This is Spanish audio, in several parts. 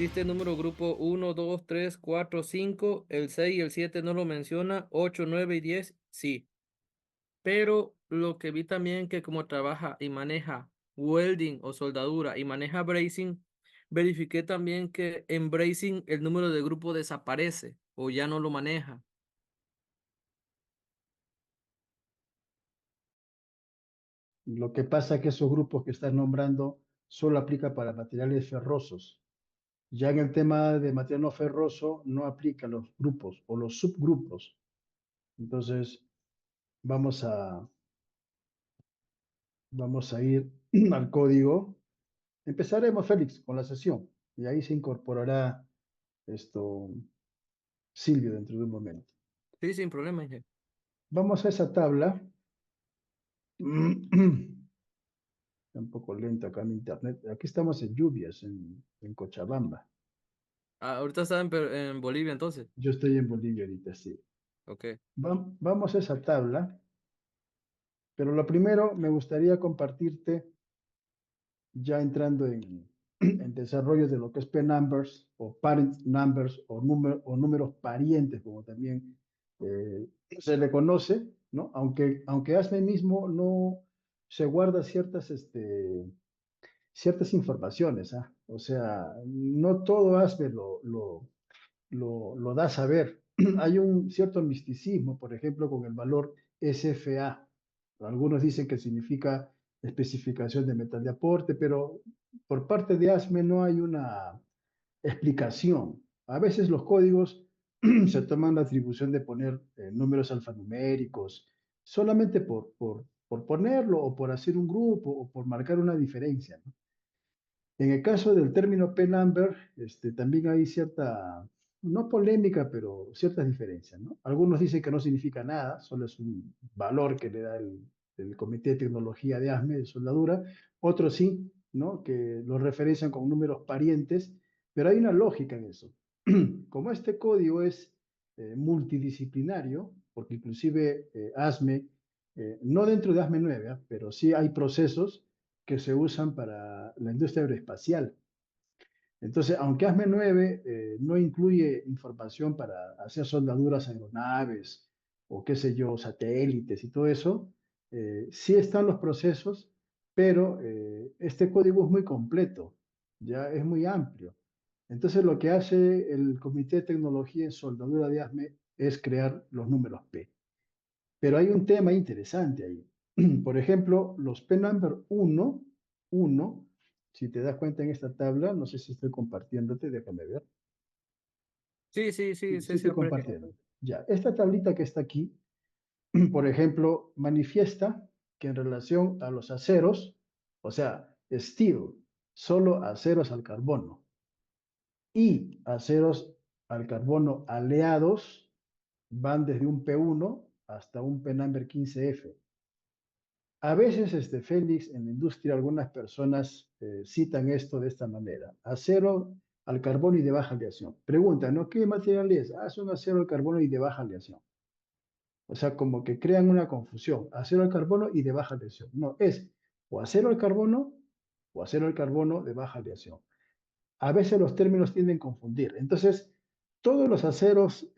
existe el número grupo 1, 2, 3, 4, 5. El 6 y el 7 no lo menciona. 8, 9 y 10 sí. Pero lo que vi también que como trabaja y maneja welding o soldadura y maneja bracing, verifiqué también que en bracing el número de grupo desaparece o ya no lo maneja. Lo que pasa es que esos grupos que estás nombrando solo aplica para materiales ferrosos. Ya en el tema de material no ferroso no aplica los grupos o los subgrupos. Entonces, vamos a, vamos a ir al código. Empezaremos, Félix, con la sesión y ahí se incorporará esto, Silvio, dentro de un momento. Sí, sin problema, Inge. Vamos a esa tabla. Está un poco lento acá en internet. Aquí estamos en lluvias, en Cochabamba. Ah, ahorita está en Bolivia entonces. Yo estoy en Bolivia ahorita, sí. Ok. Vamos a esa tabla, pero lo primero me gustaría compartirte, ya entrando en desarrollo de lo que es P-numbers o parent numbers o números parientes, como también se le conoce, ¿no? Aunque ASME mismo no se guarda ciertas informaciones, ¿ah? O sea, no todo ASME lo da a saber. Hay un cierto misticismo, por ejemplo, con el valor SFA. Algunos dicen que significa especificación de metal de aporte, pero por parte de ASME no hay una explicación. A veces los códigos se toman la atribución de poner números alfanuméricos solamente por ponerlo o por hacer un grupo o por marcar una diferencia, ¿no? En el caso del término P-number, también hay cierta, no polémica, pero ciertas diferencias, ¿no? Algunos dicen que no significa nada, solo es un valor que le da el Comité de Tecnología de ASME de soldadura. Otros sí, ¿no? Que lo referencian con números parientes, pero hay una lógica en eso. Como este código es multidisciplinario, porque inclusive ASME, no dentro de ASME 9, ¿ah? Pero sí hay procesos que se usan para la industria aeroespacial. Entonces, aunque ASME 9 no incluye información para hacer soldaduras a aeronaves o qué sé yo, satélites y todo eso, sí están los procesos, pero este código es muy completo, ya es muy amplio. Entonces, lo que hace el Comité de Tecnología en Soldadura de ASME es crear los números P. Pero hay un tema interesante ahí. Por ejemplo, los P-number 1, si te das cuenta en esta tabla, no sé si estoy compartiéndote, déjame ver. Sí, sí, sí, Sí, sí sí, estoy siempre. compartiendo. Ya, esta tablita que está aquí, por ejemplo, manifiesta que en relación a los aceros, o sea, steel, solo aceros al carbono y aceros al carbono aleados van desde un P1 hasta un P-number 15F. A veces, Félix, en la industria, algunas personas citan esto de esta manera: acero al carbono y de baja aleación. Preguntan, ¿no? ¿Qué material es? Ah, es un acero al carbono y de baja aleación. O sea, como que crean una confusión: acero al carbono y de baja aleación. No, es o acero al carbono o acero al carbono de baja aleación. A veces los términos tienden a confundir. Entonces, todos los aceros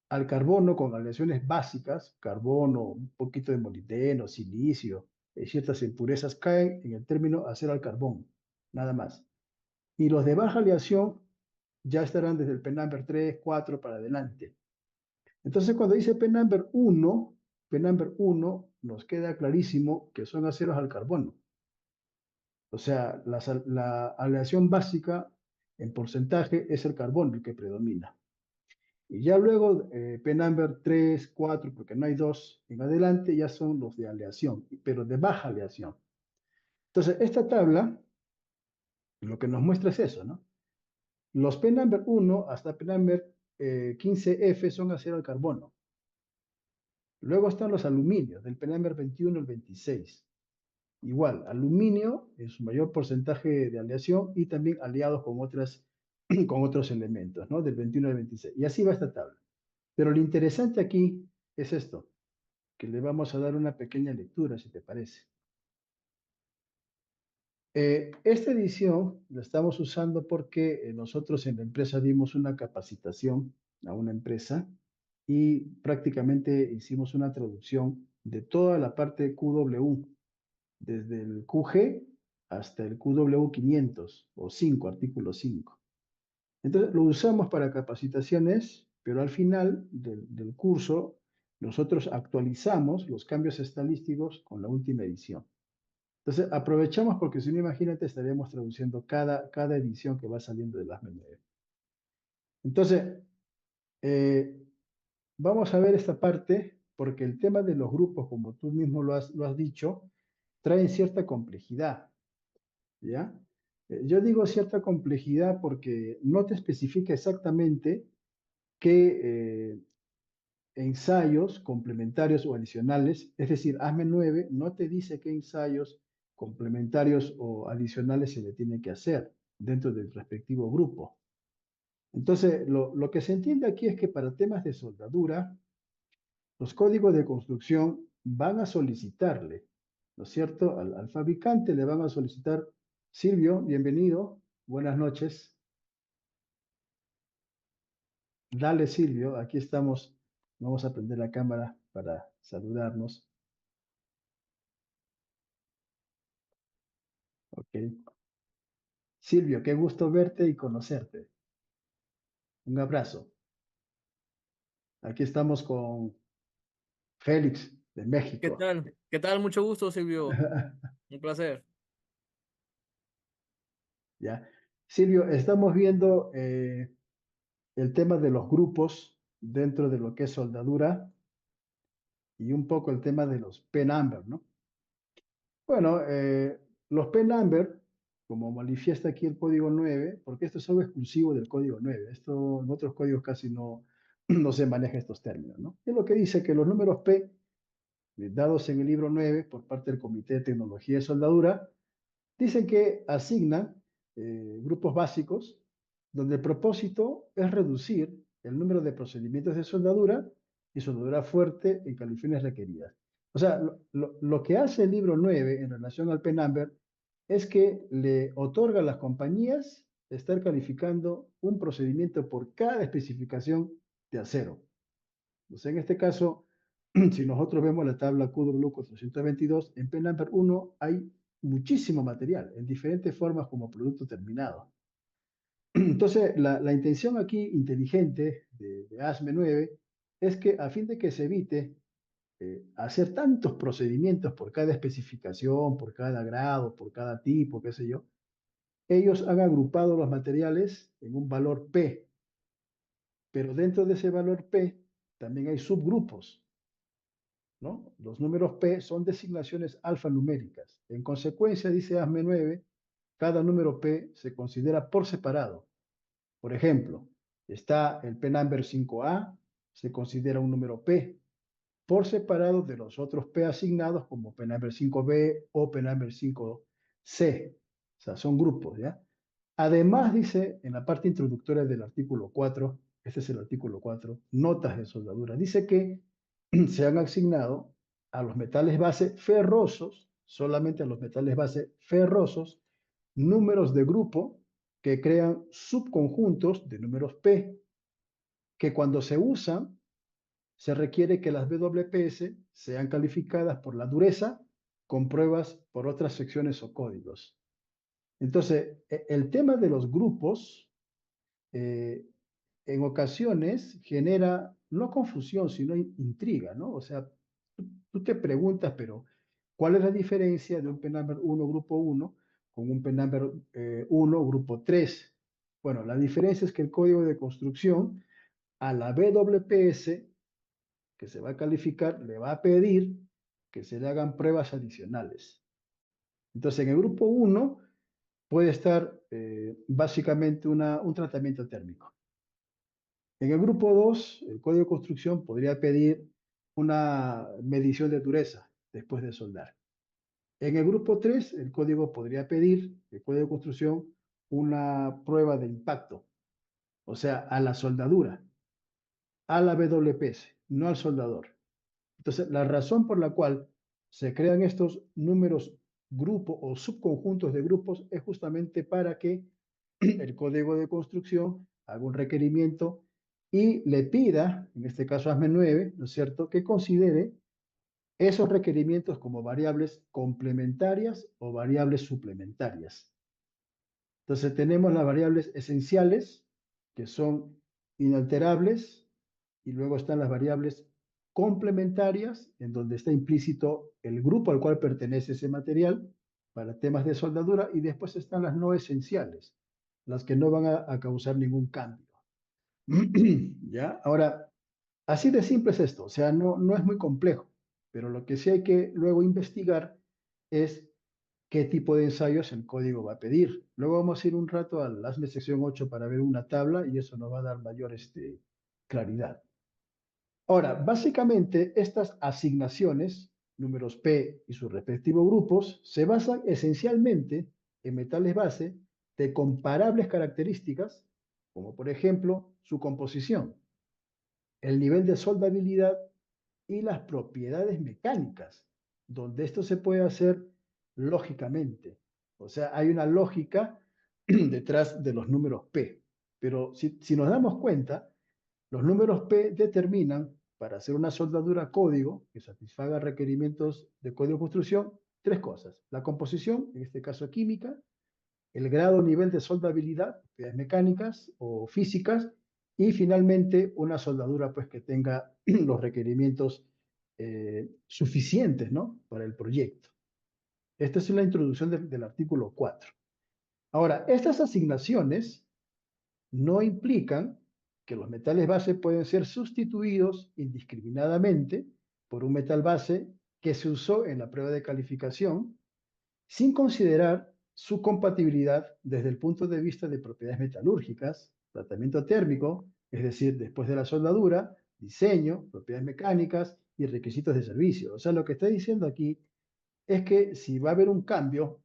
al carbono con aleaciones básicas, carbono, un poquito de molibdeno, silicio, ciertas impurezas, caen en el término acero al carbón, nada más. Y los de baja aleación ya estarán desde el P-number 3, 4 para adelante. Entonces, cuando dice P-number 1, nos queda clarísimo que son aceros al carbono. O sea, la aleación básica en porcentaje es el carbono el que predomina. Y ya luego, P-number 3, 4, porque no hay dos en adelante, ya son los de aleación, pero de baja aleación. Entonces, esta tabla lo que nos muestra es eso, ¿no? Los P-number 1 hasta P-number 15F son acero al carbono. Luego están los aluminios, del P-number 21 al 26. Igual, aluminio en su mayor porcentaje de aleación y también aliados con otros elementos, ¿no? Del 21 al 26. Y así va esta tabla. Pero lo interesante aquí es esto, que le vamos a dar una pequeña lectura, si te parece. Esta edición la estamos usando porque nosotros en la empresa dimos una capacitación a una empresa y prácticamente hicimos una traducción de toda la parte QW, desde el QG hasta el QW 500 o 5, artículo 5. Entonces lo usamos para capacitaciones, pero al final del curso nosotros actualizamos los cambios estadísticos con la última edición. Entonces, aprovechamos porque si no, imagínate, estaríamos traduciendo cada edición que va saliendo de las MNE. Entonces, eh, vamos a ver esta parte porque el tema de los grupos, como tú mismo lo has dicho, traen cierta complejidad, ¿ya? Yo digo cierta complejidad porque no te especifica exactamente qué ensayos complementarios o adicionales, es decir, ASME 9 no te dice qué ensayos complementarios o adicionales se le tiene que hacer dentro del respectivo grupo. Entonces, lo que se entiende aquí es que para temas de soldadura, los códigos de construcción van a solicitarle, ¿no es cierto? Al fabricante le van a solicitar, Silvio, bienvenido, buenas noches. Dale, Silvio, aquí estamos. Vamos a prender la cámara para saludarnos. Ok. Silvio, qué gusto verte y conocerte. Un abrazo. Aquí estamos con Félix de ¿Qué México. tal? ¿Qué tal? Mucho gusto, Silvio. Un placer. ¿Ya? Silvio, estamos viendo el tema de los grupos dentro de lo que es soldadura y un poco el tema de los P-Number, ¿no? Bueno, los P-Number, como manifiesta aquí el código 9, porque esto es algo exclusivo del código 9, esto en otros códigos casi no, no se maneja estos términos, ¿no? Es lo que dice que los números P dados en el libro 9 por parte del Comité de Tecnología de Soldadura, dicen que asignan grupos básicos donde el propósito es reducir el número de procedimientos de soldadura y soldadura fuerte en calificaciones requeridas. O sea, lo que hace el libro 9 en relación al PNumber es que le otorga a las compañías estar calificando un procedimiento por cada especificación de acero. O sea, en este caso, si nosotros vemos la tabla QW422, en PNumber 1 hay muchísimo material en diferentes formas como producto terminado. Entonces, la intención aquí inteligente de ASME 9 es que a fin de que se evite hacer tantos procedimientos por cada especificación, por cada grado, por cada tipo, qué sé yo, ellos han agrupado los materiales en un valor P, pero dentro de ese valor P también hay subgrupos. ¿No? Los números P son designaciones alfanuméricas. En consecuencia, dice ASME 9, cada número P se considera por separado. Por ejemplo, está el P-Number 5A, se considera un número P, por separado de los otros P asignados como P-Number 5B o P-Number 5C. O sea, son grupos, ¿ya? Además, dice en la parte introductoria del artículo 4, este es el artículo 4, notas de soldadura, dice que se han asignado a los metales base ferrosos, solamente a los metales base ferrosos, números de grupo que crean subconjuntos de números P, que cuando se usan, se requiere que las WPS sean calificadas por la dureza con pruebas por otras secciones o códigos. Entonces, el tema de los grupos eh, en ocasiones genera no confusión, sino intriga, ¿no? O sea, tú te preguntas, pero ¿cuál es la diferencia de un PNumber 1 grupo 1 con un PNumber 1 grupo 3? Bueno, la diferencia es que el código de construcción a la WPS que se va a calificar le va a pedir que se le hagan pruebas adicionales. Entonces, en el grupo 1 puede estar básicamente un tratamiento térmico. En el grupo 2, el código de construcción podría pedir una medición de dureza después de soldar. En el grupo 3, el código podría pedir, el código de construcción, una prueba de impacto, o sea, a la soldadura, a la WPS, no al soldador. Entonces, la razón por la cual se crean estos números grupo o subconjuntos de grupos es justamente para que el código de construcción haga un requerimiento y le pida, en este caso ASME 9, ¿no es cierto?, que considere esos requerimientos como variables complementarias o variables suplementarias. Entonces tenemos las variables esenciales, que son inalterables, y luego están las variables complementarias, en donde está implícito el grupo al cual pertenece ese material para temas de soldadura, y después están las no esenciales, las que no van a causar ningún cambio. ¿Ya? Ahora, así de simple es esto, o sea, no es muy complejo, pero lo que sí hay que luego investigar es qué tipo de ensayos el código va a pedir. Luego vamos a ir un rato al ASME sección 8 para ver una tabla y eso nos va a dar mayor claridad. Ahora, básicamente estas asignaciones, números P y sus respectivos grupos, se basan esencialmente en metales base de comparables características, como por ejemplo su composición, el nivel de soldabilidad y las propiedades mecánicas, donde esto se puede hacer lógicamente. O sea, hay una lógica detrás de los números P. Pero si nos damos cuenta, los números P determinan, para hacer una soldadura código que satisfaga requerimientos de código de construcción, tres cosas. La composición, en este caso química, el grado o nivel de soldabilidad, propiedades mecánicas o físicas, y finalmente una soldadura pues, que tenga los requerimientos suficientes, ¿no?, para el proyecto. Esta es la introducción del artículo 4. Ahora, estas asignaciones no implican que los metales base pueden ser sustituidos indiscriminadamente por un metal base que se usó en la prueba de calificación sin considerar su compatibilidad desde el punto de vista de propiedades metalúrgicas, tratamiento térmico, es decir, después de la soldadura, diseño, propiedades mecánicas y requisitos de servicio. O sea, lo que está diciendo aquí es que si va a haber un cambio,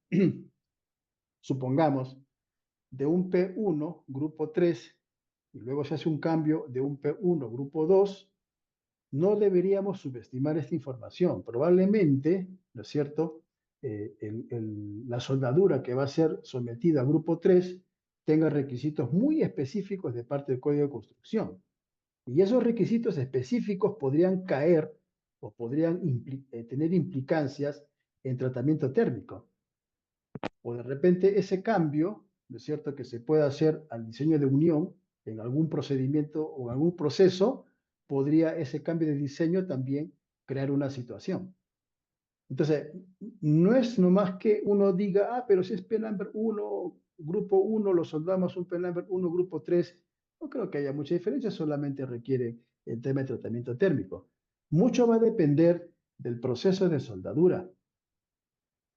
supongamos, de un P1 grupo 3 y luego se hace un cambio de un P1 grupo 2, no deberíamos subestimar esta información. Probablemente, ¿no es cierto?, la soldadura que va a ser sometida a grupo 3 tenga requisitos muy específicos de parte del código de construcción. Y esos requisitos específicos podrían caer o podrían tener implicancias en tratamiento térmico. O de repente ese cambio, ¿no es cierto?, que se puede hacer al diseño de unión en algún procedimiento o en algún proceso, podría ese cambio de diseño también crear una situación. Entonces, no es nomás que uno diga, pero si es P-Number 1, grupo 1, lo soldamos un P-Number 1, grupo 3, no creo que haya mucha diferencia, solamente requiere el tema de tratamiento térmico. Mucho va a depender del proceso de soldadura.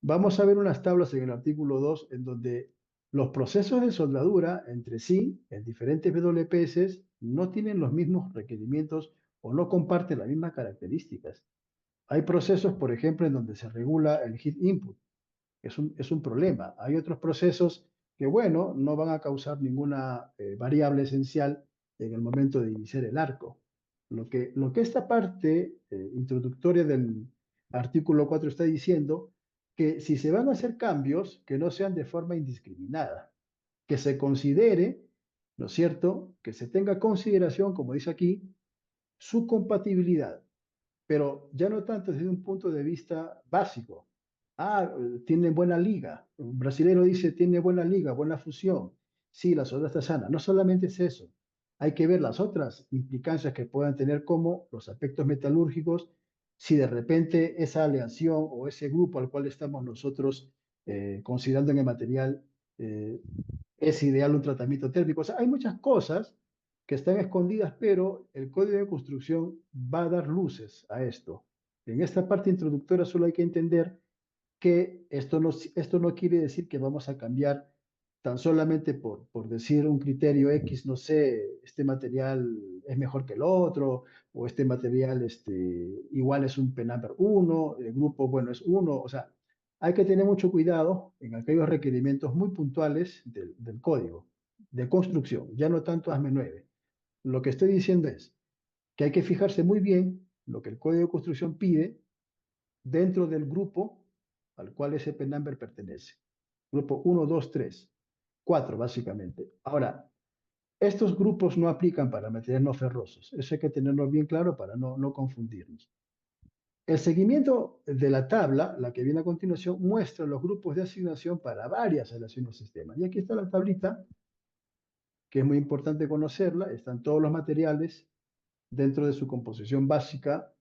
Vamos a ver unas tablas en el artículo 2 en donde los procesos de soldadura entre sí, en diferentes WPS, no tienen los mismos requerimientos o no comparten las mismas características. Hay procesos, por ejemplo, en donde se regula el heat input. Es un problema. Hay otros procesos que, bueno, no van a causar ninguna variable esencial en el momento de iniciar el arco. Lo que esta parte introductoria del artículo 4 está diciendo, que si se van a hacer cambios, que no sean de forma indiscriminada, que se considere, ¿no es cierto?, que se tenga consideración, como dice aquí, su compatibilidad, pero ya no tanto desde un punto de vista básico. Tiene buena liga. Un brasilero dice, tiene buena liga, buena fusión. Sí, la soda está sana. No solamente es eso. Hay que ver las otras implicancias que puedan tener, como los aspectos metalúrgicos, si de repente esa aleación o ese grupo al cual estamos nosotros considerando en el material es ideal un tratamiento térmico. O sea, hay muchas cosas que están escondidas, pero el código de construcción va a dar luces a esto. En esta parte introductoria solo hay que entender que esto no quiere decir que vamos a cambiar tan solamente por decir un criterio X, no sé, este material es mejor que el otro, o este material igual es un P-Number 1, el grupo, bueno, es uno. O sea, hay que tener mucho cuidado en aquellos requerimientos muy puntuales del código de construcción, ya no tanto ASME 9. Lo que estoy diciendo es que hay que fijarse muy bien lo que el código de construcción pide dentro del grupo al cual ese P-number pertenece. Grupo 1, 2, 3. 4, básicamente. Ahora, estos grupos no aplican para materiales no ferrosos. Eso hay que tenerlo bien claro para no confundirnos. El seguimiento de la tabla, la que viene a continuación, muestra los grupos de asignación para varias aleaciones del sistema. Y aquí está la tablita, que es muy importante conocerla. Están todos los materiales dentro de su composición básica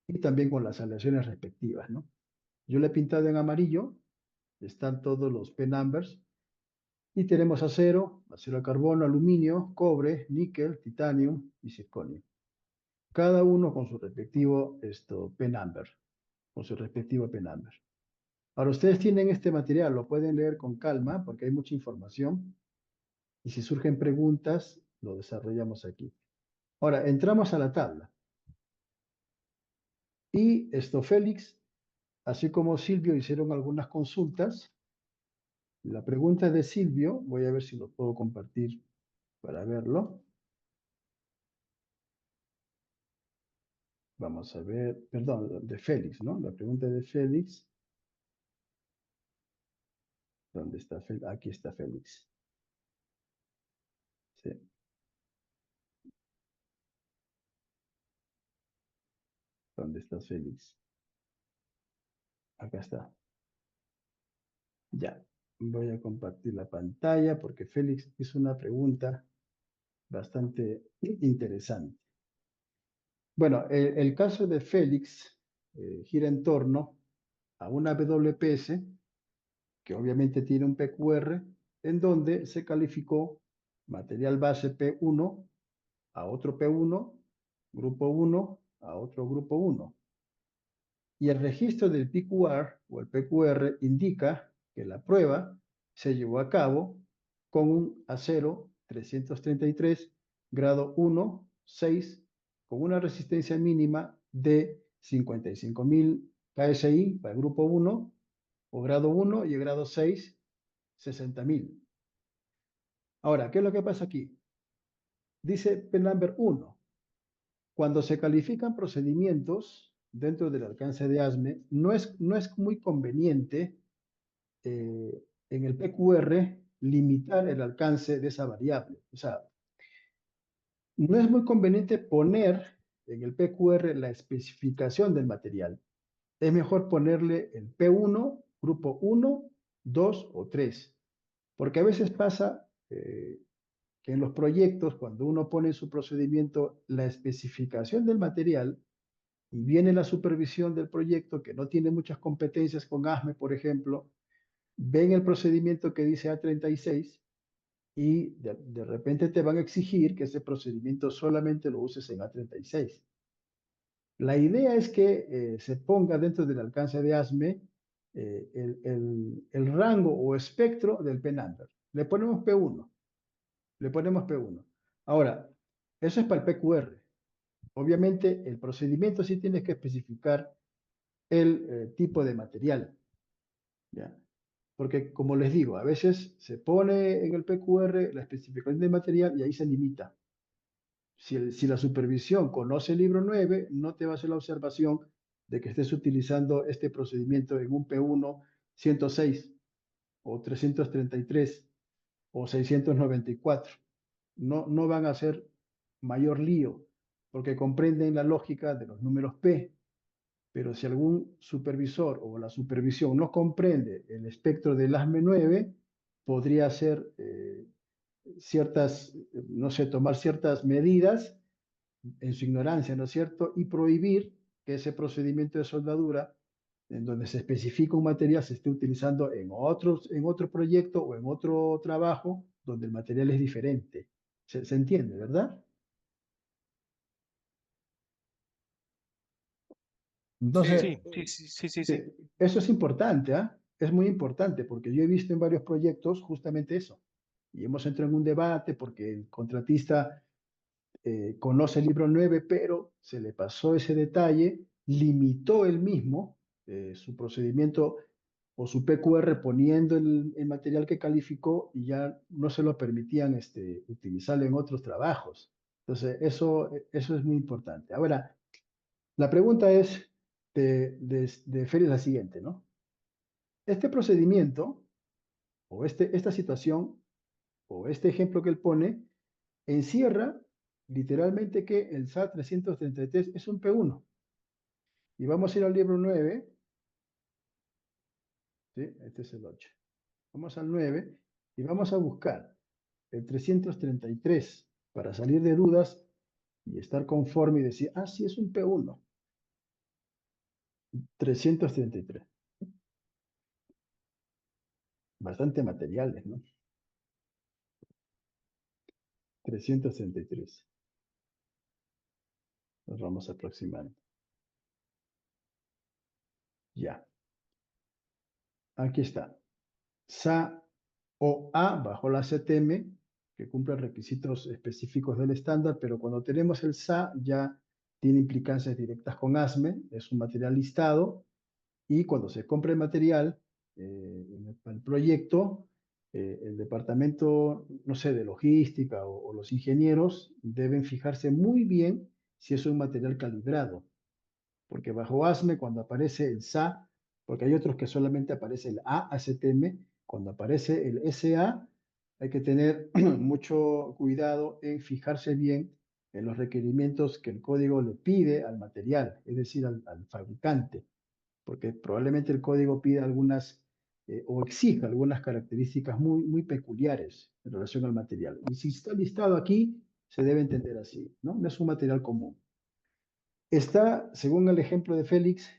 y también con las aleaciones respectivas, ¿no? Yo le he pintado en amarillo, están todos los P-numbers, y tenemos acero, acero de carbono, aluminio, cobre, níquel, titanio y circonio. Cada uno con su respectivo P-number, con su respectivo P-number. Ahora, ustedes tienen este material, lo pueden leer con calma porque hay mucha información y si surgen preguntas, lo desarrollamos aquí. Ahora, entramos a la tabla. Y Félix, así como Silvio, hicieron algunas consultas. La pregunta de Silvio, voy a ver si lo puedo compartir para verlo. Vamos a ver, perdón, de Félix, ¿no? La pregunta de Félix. ¿Dónde está Félix? Aquí está Félix. Sí, ¿dónde está Félix? Acá está. Ya, voy a compartir la pantalla porque Félix hizo una pregunta bastante interesante. Bueno, el caso de Félix gira en torno a una WPS que obviamente tiene un PQR en donde se calificó material base P1 a otro P1, grupo 1 a otro grupo 1. Y el registro del PQR o el PQR indica que la prueba se llevó a cabo con un acero 333 grado 1, 6, con una resistencia mínima de 55.000 KSI para el grupo 1 o grado 1 y el grado 6, 60.000. Ahora, ¿qué es lo que pasa aquí? Dice P-number 1. Cuando se califican procedimientos dentro del alcance de ASME, no es muy conveniente en el PQR limitar el alcance de esa variable. O sea, no es muy conveniente poner en el PQR la especificación del material. Es mejor ponerle el P1, grupo 1, 2 o 3. Porque a veces pasa que en los proyectos, cuando uno pone en su procedimiento la especificación del material, y viene la supervisión del proyecto que no tiene muchas competencias con ASME, por ejemplo, ven el procedimiento que dice A36 y de repente te van a exigir que ese procedimiento solamente lo uses en A36. La idea es que se ponga dentro del alcance de ASME el rango o espectro del P-number. Le ponemos P1, le ponemos P1. Ahora, eso es para el PQR. Obviamente, el procedimiento sí tienes que especificar el tipo de material, ¿ya? Porque, como les digo, a veces se pone en el PQR la especificación del material y ahí se limita. Si la supervisión conoce el libro 9, no te va a hacer la observación de que estés utilizando este procedimiento en un P1 106 o 333 o 694. No van a hacer mayor lío porque comprenden la lógica de los números P. Pero si algún supervisor o la supervisión no comprende el espectro del ASME 9, podría hacer no sé, tomar ciertas medidas en su ignorancia, ¿no es cierto? Y prohibir que ese procedimiento de soldadura, en donde se especifica un material, se esté utilizando en otro proyecto o en otro trabajo donde el material es diferente. ¿Se entiende, verdad? Sí, Entonces, Sí, sí, sí, sí, sí, sí, sí. eso es importante, ¿ah? Es muy importante porque yo he visto en varios proyectos justamente eso. Y hemos entrado en un debate porque el contratista conoce el libro 9, pero se le pasó ese detalle, limitó él mismo su procedimiento o su PQR poniendo el material que calificó y ya no se lo permitían utilizarlo en otros trabajos. Entonces, eso es muy importante. Ahora, la pregunta es de Félix la siguiente, ¿no? Este procedimiento, o esta situación, o este ejemplo que él pone, encierra literalmente que el SA 333 es un P1. Y vamos a ir al libro 9, ¿sí? Este es el 8. Vamos al 9 y vamos a buscar el 333 para salir de dudas y estar conforme y decir, ah, sí, es un P1. 333. Bastante materiales, ¿no? 333. Nos vamos aproximando. Ya. Aquí está. SA o A bajo la CTM, que cumple requisitos específicos del estándar, pero cuando tenemos el SA ya tiene implicancias directas con ASME, es un material listado, y cuando se compra el material, en el proyecto, el departamento, no sé, de logística o los ingenieros deben fijarse muy bien si es un material calibrado, porque bajo ASME, cuando aparece el SA, porque hay otros que solamente aparece el AACTM, cuando aparece el SA, hay que tener mucho cuidado en fijarse bien en los requerimientos que el código le pide al material, es decir, al fabricante, porque probablemente el código pida algunas o exija algunas características muy peculiares en relación al material. Y si está listado aquí, se debe entender así, ¿no? No es un material común. Está, según el ejemplo de Félix,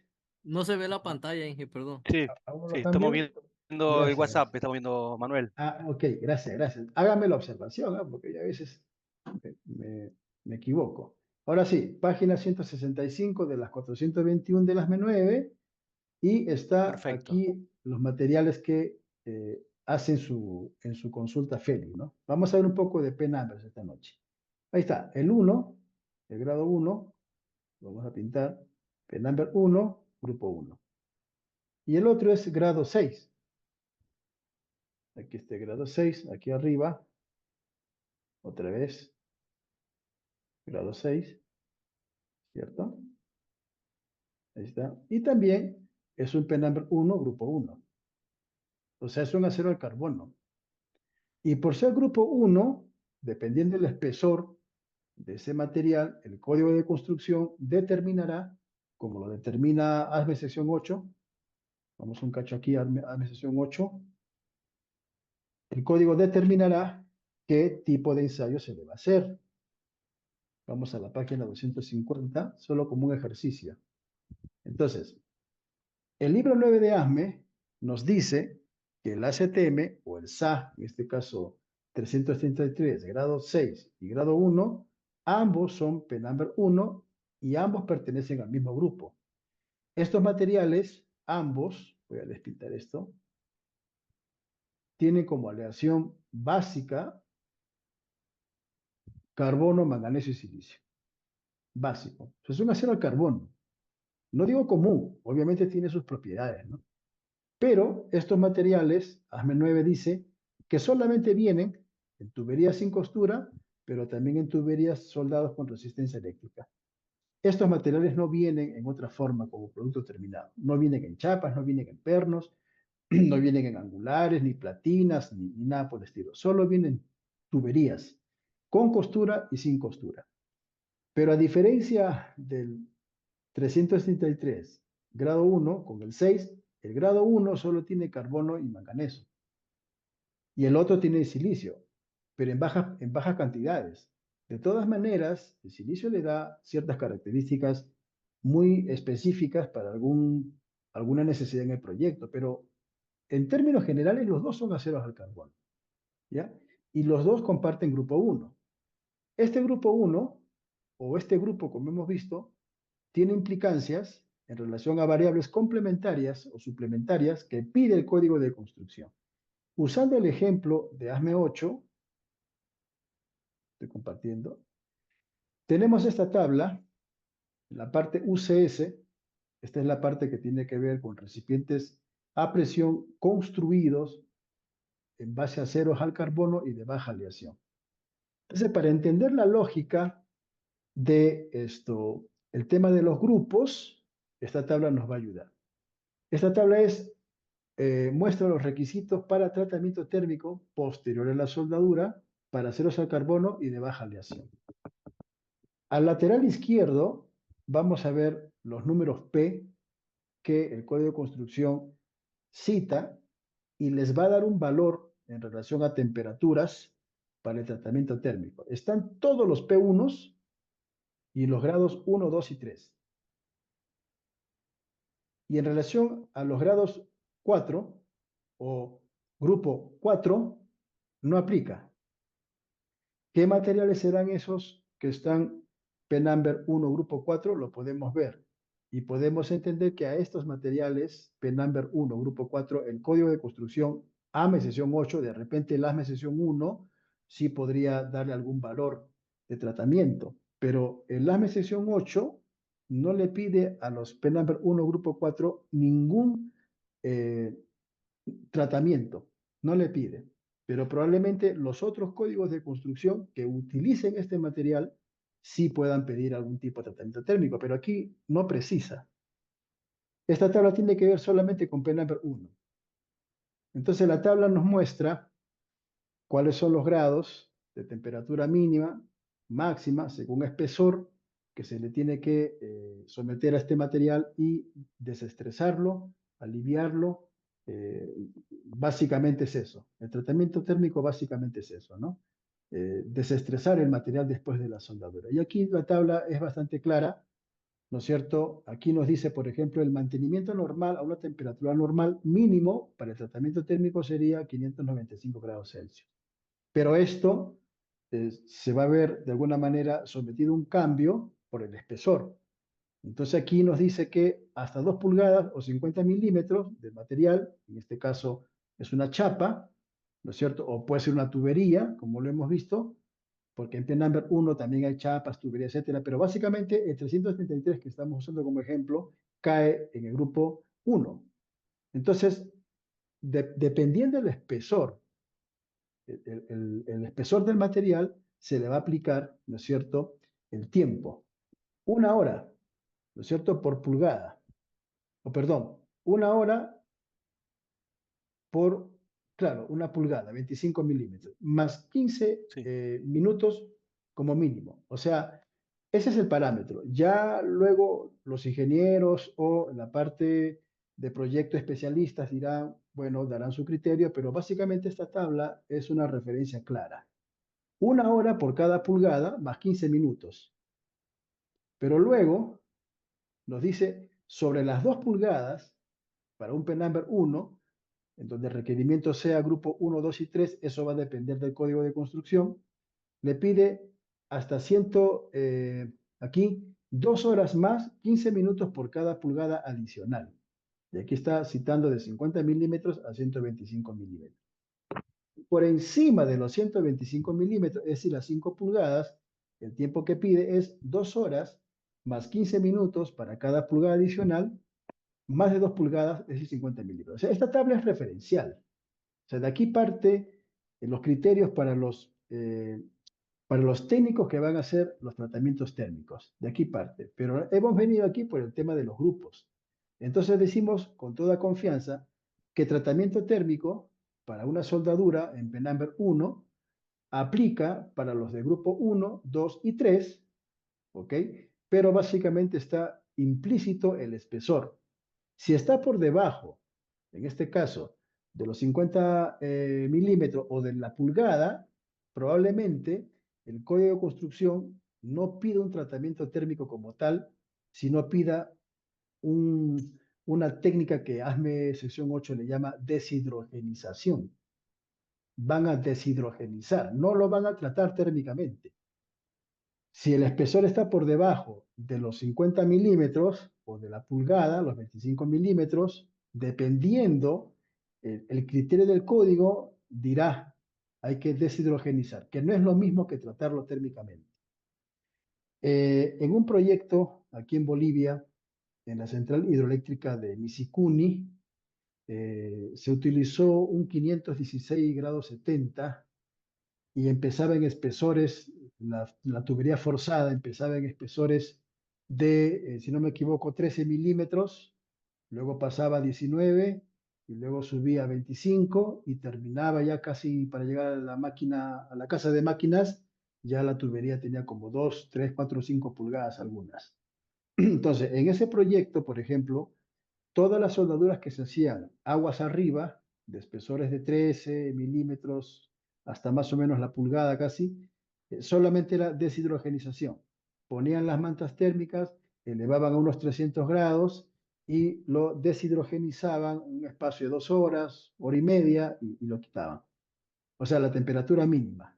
No se ve la pantalla, Inge, perdón. Sí, ¿aún sí, lo estamos cambio? viendo el Gracias, WhatsApp, gracias. estamos viendo Manuel. Ah, ok, gracias, gracias. Hágame la observación, ¿ah? Porque yo a veces me equivoco. Ahora sí, página 165 de las 421 de las M9 y está Perfecto. aquí los materiales que hacen en su consulta Félix, ¿no? Vamos a ver un poco de P-Numbers esta noche. Ahí está, el 1, el grado 1, vamos a pintar, P-Number 1, grupo 1. Y el otro es grado 6. Aquí está el grado 6, aquí arriba, otra vez, grado 6, ¿cierto? Ahí está. Y también es un P-Number 1, grupo 1. O sea, es un acero al carbono. Y por ser grupo 1, dependiendo del espesor de ese material, el código de construcción determinará, como lo determina ASME sección 8, vamos un cacho aquí, ASME sección 8, el código determinará qué tipo de ensayo se debe hacer. Vamos a la página 250, solo como un ejercicio. Entonces, el libro 9 de ASME nos dice que el ACTM o el SA, en este caso 333, grado 6 y grado 1, ambos son P-Number 1 y ambos pertenecen al mismo grupo. Estos materiales, ambos, voy a despintar esto, tienen como aleación básica carbono, manganeso y silicio. Básico. Es un acero al carbono. No digo común, obviamente tiene sus propiedades, ¿no? Pero estos materiales, ASME 9 dice que solamente vienen en tuberías sin costura, pero también en tuberías soldados con resistencia eléctrica. Estos materiales no vienen en otra forma como producto terminado. No vienen en chapas, no vienen en pernos, no vienen en angulares, ni platinas, ni nada por el estilo. Solo vienen tuberías con costura y sin costura. Pero a diferencia del 333 grado 1 con el 6, el grado 1 solo tiene carbono y manganeso. Y el otro tiene silicio, pero en bajas cantidades. De todas maneras, el silicio le da ciertas características muy específicas para alguna necesidad en el proyecto, pero en términos generales los dos son aceros al carbono, ¿ya? Y los dos comparten grupo 1. Este grupo 1, o este grupo, como hemos visto, tiene implicancias en relación a variables complementarias o suplementarias que pide el código de construcción. Usando el ejemplo de ASME 8, estoy compartiendo, tenemos esta tabla, la parte UCS, esta es la parte que tiene que ver con recipientes a presión construidos en base a aceros al carbono y de baja aleación. Entonces, para entender la lógica de esto, el tema de los grupos, esta tabla nos va a ayudar. Esta tabla es muestra los requisitos para tratamiento térmico posterior a la soldadura para aceros al carbono y de baja aleación. Al lateral izquierdo vamos a ver los números P que el código de construcción cita y les va a dar un valor en relación a temperaturas para el tratamiento térmico. Están todos los P1s y los grados 1, 2 y 3. Y en relación a los grados 4 o grupo 4, no aplica. ¿Qué materiales serán esos que están P-Number 1, grupo 4? Lo podemos ver. Y podemos entender que a estos materiales P-Number 1, grupo 4, el código de construcción AME sesión 8, de repente el AME sesión 1 sí podría darle algún valor de tratamiento, pero el AME sesión 8 no le pide a los P-Number 1, grupo 4 ningún eh, tratamiento, no le pide, pero probablemente los otros códigos de construcción que utilicen este material sí puedan pedir algún tipo de tratamiento térmico, pero aquí no precisa. Esta tabla tiene que ver solamente con P-Number 1. Entonces la tabla nos muestra cuáles son los grados de temperatura mínima, máxima, según espesor, que se le tiene que someter a este material y desestresarlo, aliviarlo. Básicamente es eso. El tratamiento térmico básicamente es eso, ¿no? Desestresar el material después de la soldadura. Y aquí la tabla es bastante clara, ¿no es cierto? Aquí nos dice, por ejemplo, el mantenimiento normal a una temperatura normal mínimo para el tratamiento térmico sería 595 grados Celsius. Pero esto se va a ver de alguna manera sometido a un cambio por el espesor. Entonces aquí nos dice que hasta 2 pulgadas o 50 milímetros de material, en este caso es una chapa, ¿no es cierto? O puede ser una tubería, como lo hemos visto, porque en P-Number 1 también hay chapas, tuberías, etcétera, pero básicamente el 333 que estamos usando como ejemplo cae en el grupo 1. Entonces, dependiendo del espesor, el espesor del material, se le va a aplicar, ¿no es cierto?, el tiempo. 1 hora, ¿no es cierto?, por pulgada. O perdón, 1 hora por, claro, 1 pulgada, 25 milímetros, más 15 Sí. minutos como mínimo. O sea, ese es el parámetro. Ya luego los ingenieros o la parte de proyecto especialistas dirán, bueno, darán su criterio, pero básicamente esta tabla es una referencia clara. 1 hora por cada pulgada más 15 minutos. Pero luego nos dice sobre las 2 pulgadas, para un P-Number 1, en donde el requerimiento sea grupo 1, 2 y 3, eso va a depender del código de construcción, le pide hasta aquí 2 horas más, 15 minutos por cada pulgada adicional. Y aquí está citando de 50 milímetros a 125 milímetros. Por encima de los 125 milímetros, es decir, las 5 pulgadas, el tiempo que pide es 2 horas más 15 minutos para cada pulgada adicional, más de 2 pulgadas, es decir, 50 milímetros. O sea, esta tabla es referencial. O sea, de aquí parte los criterios para los técnicos que van a hacer los tratamientos térmicos. De aquí parte. Pero hemos venido aquí por el tema de los grupos. Entonces decimos con toda confianza que tratamiento térmico para una soldadura en P-Number 1 aplica para los de grupo 1, 2 y 3, ¿ok? Pero básicamente está implícito el espesor. Si está por debajo, en este caso, de los 50 milímetros o de la pulgada, probablemente el código de construcción no pida un tratamiento térmico como tal, sino pida una técnica que ASME sección 8 le llama deshidrogenización. Van a deshidrogenizar, no lo van a tratar térmicamente. Si el espesor está por debajo de los 50 milímetros o de la pulgada, los 25 milímetros, dependiendo el criterio del código, dirá hay que deshidrogenizar, que no es lo mismo que tratarlo térmicamente. En un proyecto aquí en Bolivia, en la central hidroeléctrica de Misicuni, se utilizó un 516 grados 70 y empezaba en espesores, la tubería forzada empezaba en espesores de, si no me equivoco, 13 milímetros, luego pasaba a 19 y luego subía a 25 y terminaba ya casi para llegar a la máquina, a la casa de máquinas, ya la tubería tenía como 2, 3, 4, 5 pulgadas algunas. Entonces, en ese proyecto, por ejemplo, todas las soldaduras que se hacían aguas arriba, de espesores de 13 milímetros hasta más o menos la pulgada casi, solamente era deshidrogenización. Ponían las mantas térmicas, elevaban a unos 300 grados y lo deshidrogenizaban un espacio de 2 horas, hora y media, y lo quitaban. O sea, la temperatura mínima.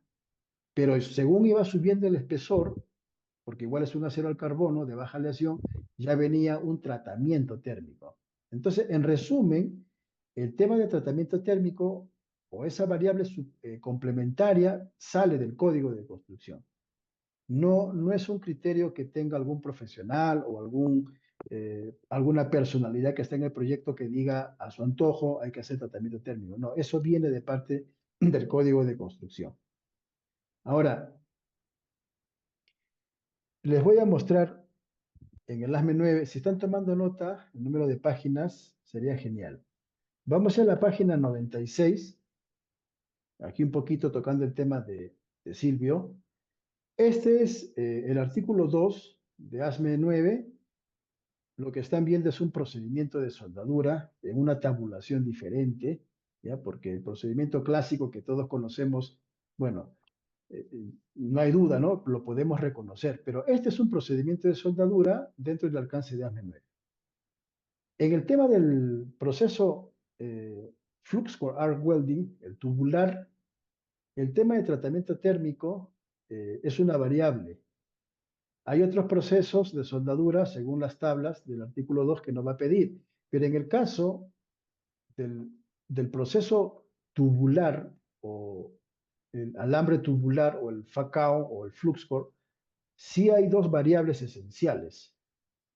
Pero según iba subiendo el espesor, porque igual es un acero al carbono de baja aleación, ya venía un tratamiento térmico. Entonces, en resumen, el tema de tratamiento térmico o esa variable complementaria sale del código de construcción. No, no es un criterio que tenga algún profesional o alguna personalidad que esté en el proyecto que diga a su antojo hay que hacer tratamiento térmico. No, eso viene de parte del código de construcción. Ahora, les voy a mostrar en el ASME 9, si están tomando nota, el número de páginas sería genial. Vamos a la página 96, aquí un poquito tocando el tema de Silvio. Este es el artículo 2 de ASME 9. Lo que están viendo es un procedimiento de soldadura en una tabulación diferente, ¿ya? Porque el procedimiento clásico que todos conocemos, bueno, no hay duda, ¿no? Lo podemos reconocer, pero este es un procedimiento de soldadura dentro del alcance de ASME 9. En el tema del proceso Flux Core Arc Welding, el tubular, el tema de tratamiento térmico es una variable. Hay otros procesos de soldadura, según las tablas del artículo 2, que nos va a pedir, pero en el caso del, del proceso tubular o el alambre tubular o el FACAO o el Flux Core, sí hay dos variables esenciales.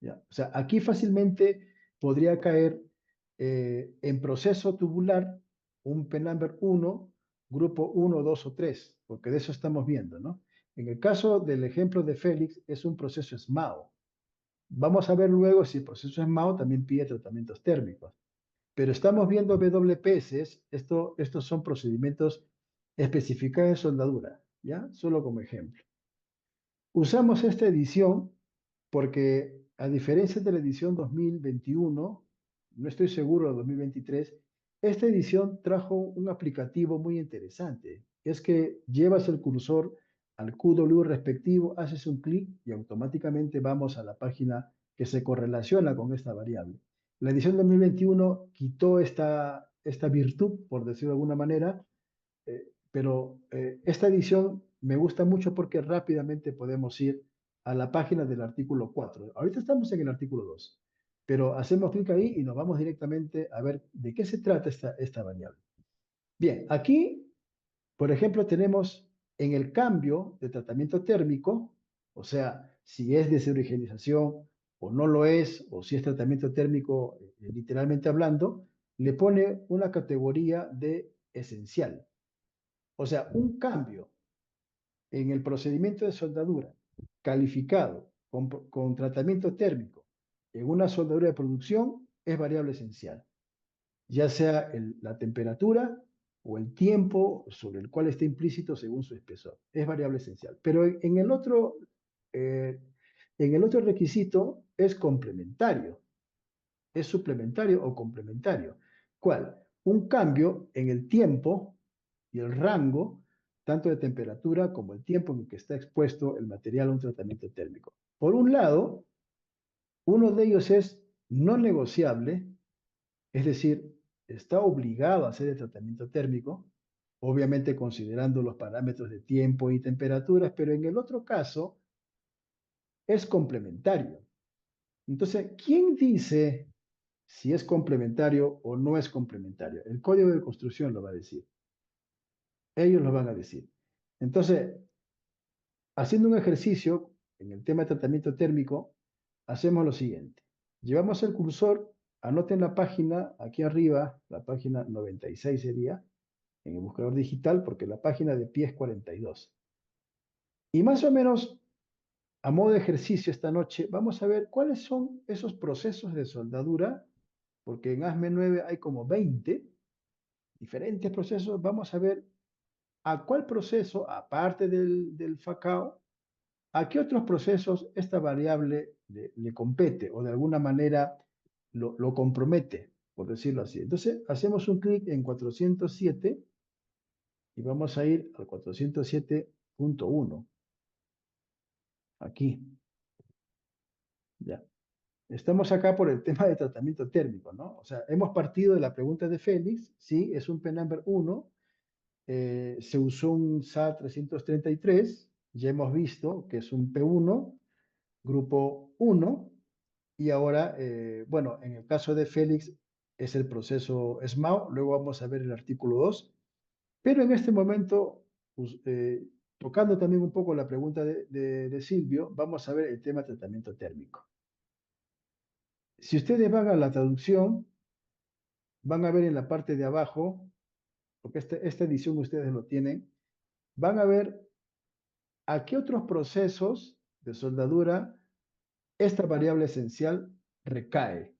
¿Ya? O sea, aquí fácilmente podría caer en proceso tubular un P-number 1, grupo 1, 2 o 3, porque de eso estamos viendo, ¿no? En el caso del ejemplo de Félix, es un proceso SMAO. Vamos a ver luego si el proceso SMAO también pide tratamientos térmicos. Pero estamos viendo WPS, estos son procedimientos especificados en soldadura, ¿ya? Solo como ejemplo. Usamos esta edición porque, a diferencia de la edición 2021, no estoy seguro de 2023, esta edición trajo un aplicativo muy interesante. Es que llevas el cursor al QW respectivo, haces un clic y automáticamente vamos a la página que se correlaciona con esta variable. La edición 2021 quitó esta virtud, por decirlo de alguna manera, pero esta edición me gusta mucho porque rápidamente podemos ir a la página del artículo 4. Ahorita estamos en el artículo 2, pero hacemos clic ahí y nos vamos directamente a ver de qué se trata esta variable. Bien, aquí, por ejemplo, tenemos en el cambio de tratamiento térmico, o sea, si es deshigienización o no lo es, o si es tratamiento térmico, literalmente hablando, le pone una categoría de esencial. O sea, un cambio en el procedimiento de soldadura calificado con tratamiento térmico en una soldadura de producción es variable esencial, ya sea la temperatura o el tiempo sobre el cual está implícito según su espesor. Es variable esencial. Pero eh, en el otro requisito es complementario, es suplementario o complementario. ¿Cuál? Un cambio en el tiempo y el rango, tanto de temperatura como el tiempo en el que está expuesto el material a un tratamiento térmico. Por un lado, uno de ellos es no negociable, es decir, está obligado a hacer el tratamiento térmico, obviamente considerando los parámetros de tiempo y temperaturas, pero en el otro caso es complementario. Entonces, ¿quién dice si es complementario o no es complementario? El código de construcción lo va a decir. Ellos lo van a decir. Entonces, haciendo un ejercicio en el tema de tratamiento térmico, hacemos lo siguiente. Llevamos el cursor, anoten la página aquí arriba, la página 96 sería, en el buscador digital, porque la página de pie es 42. Y más o menos, a modo de ejercicio esta noche, vamos a ver cuáles son esos procesos de soldadura porque en ASME 9 hay como 20 diferentes procesos. Vamos a ver a cuál proceso, aparte del FACAO, a qué otros procesos esta variable le compete o de alguna manera lo compromete, por decirlo así. Entonces, hacemos un clic en 407 y vamos a ir al 407.1, aquí, ya. Estamos acá por el tema de tratamiento térmico, ¿no? O sea, hemos partido de la pregunta de Félix, sí, es un P-number 1, se usó un SA 333, ya hemos visto que es un P1, grupo 1, y ahora, bueno, en el caso de Félix es el proceso SMAO, luego vamos a ver el artículo 2, pero en este momento, pues, tocando también un poco la pregunta de Silvio, vamos a ver el tema tratamiento térmico. Si ustedes van a la traducción, van a ver en la parte de abajo, porque esta edición ustedes lo tienen, van a ver a qué otros procesos de soldadura esta variable esencial recae.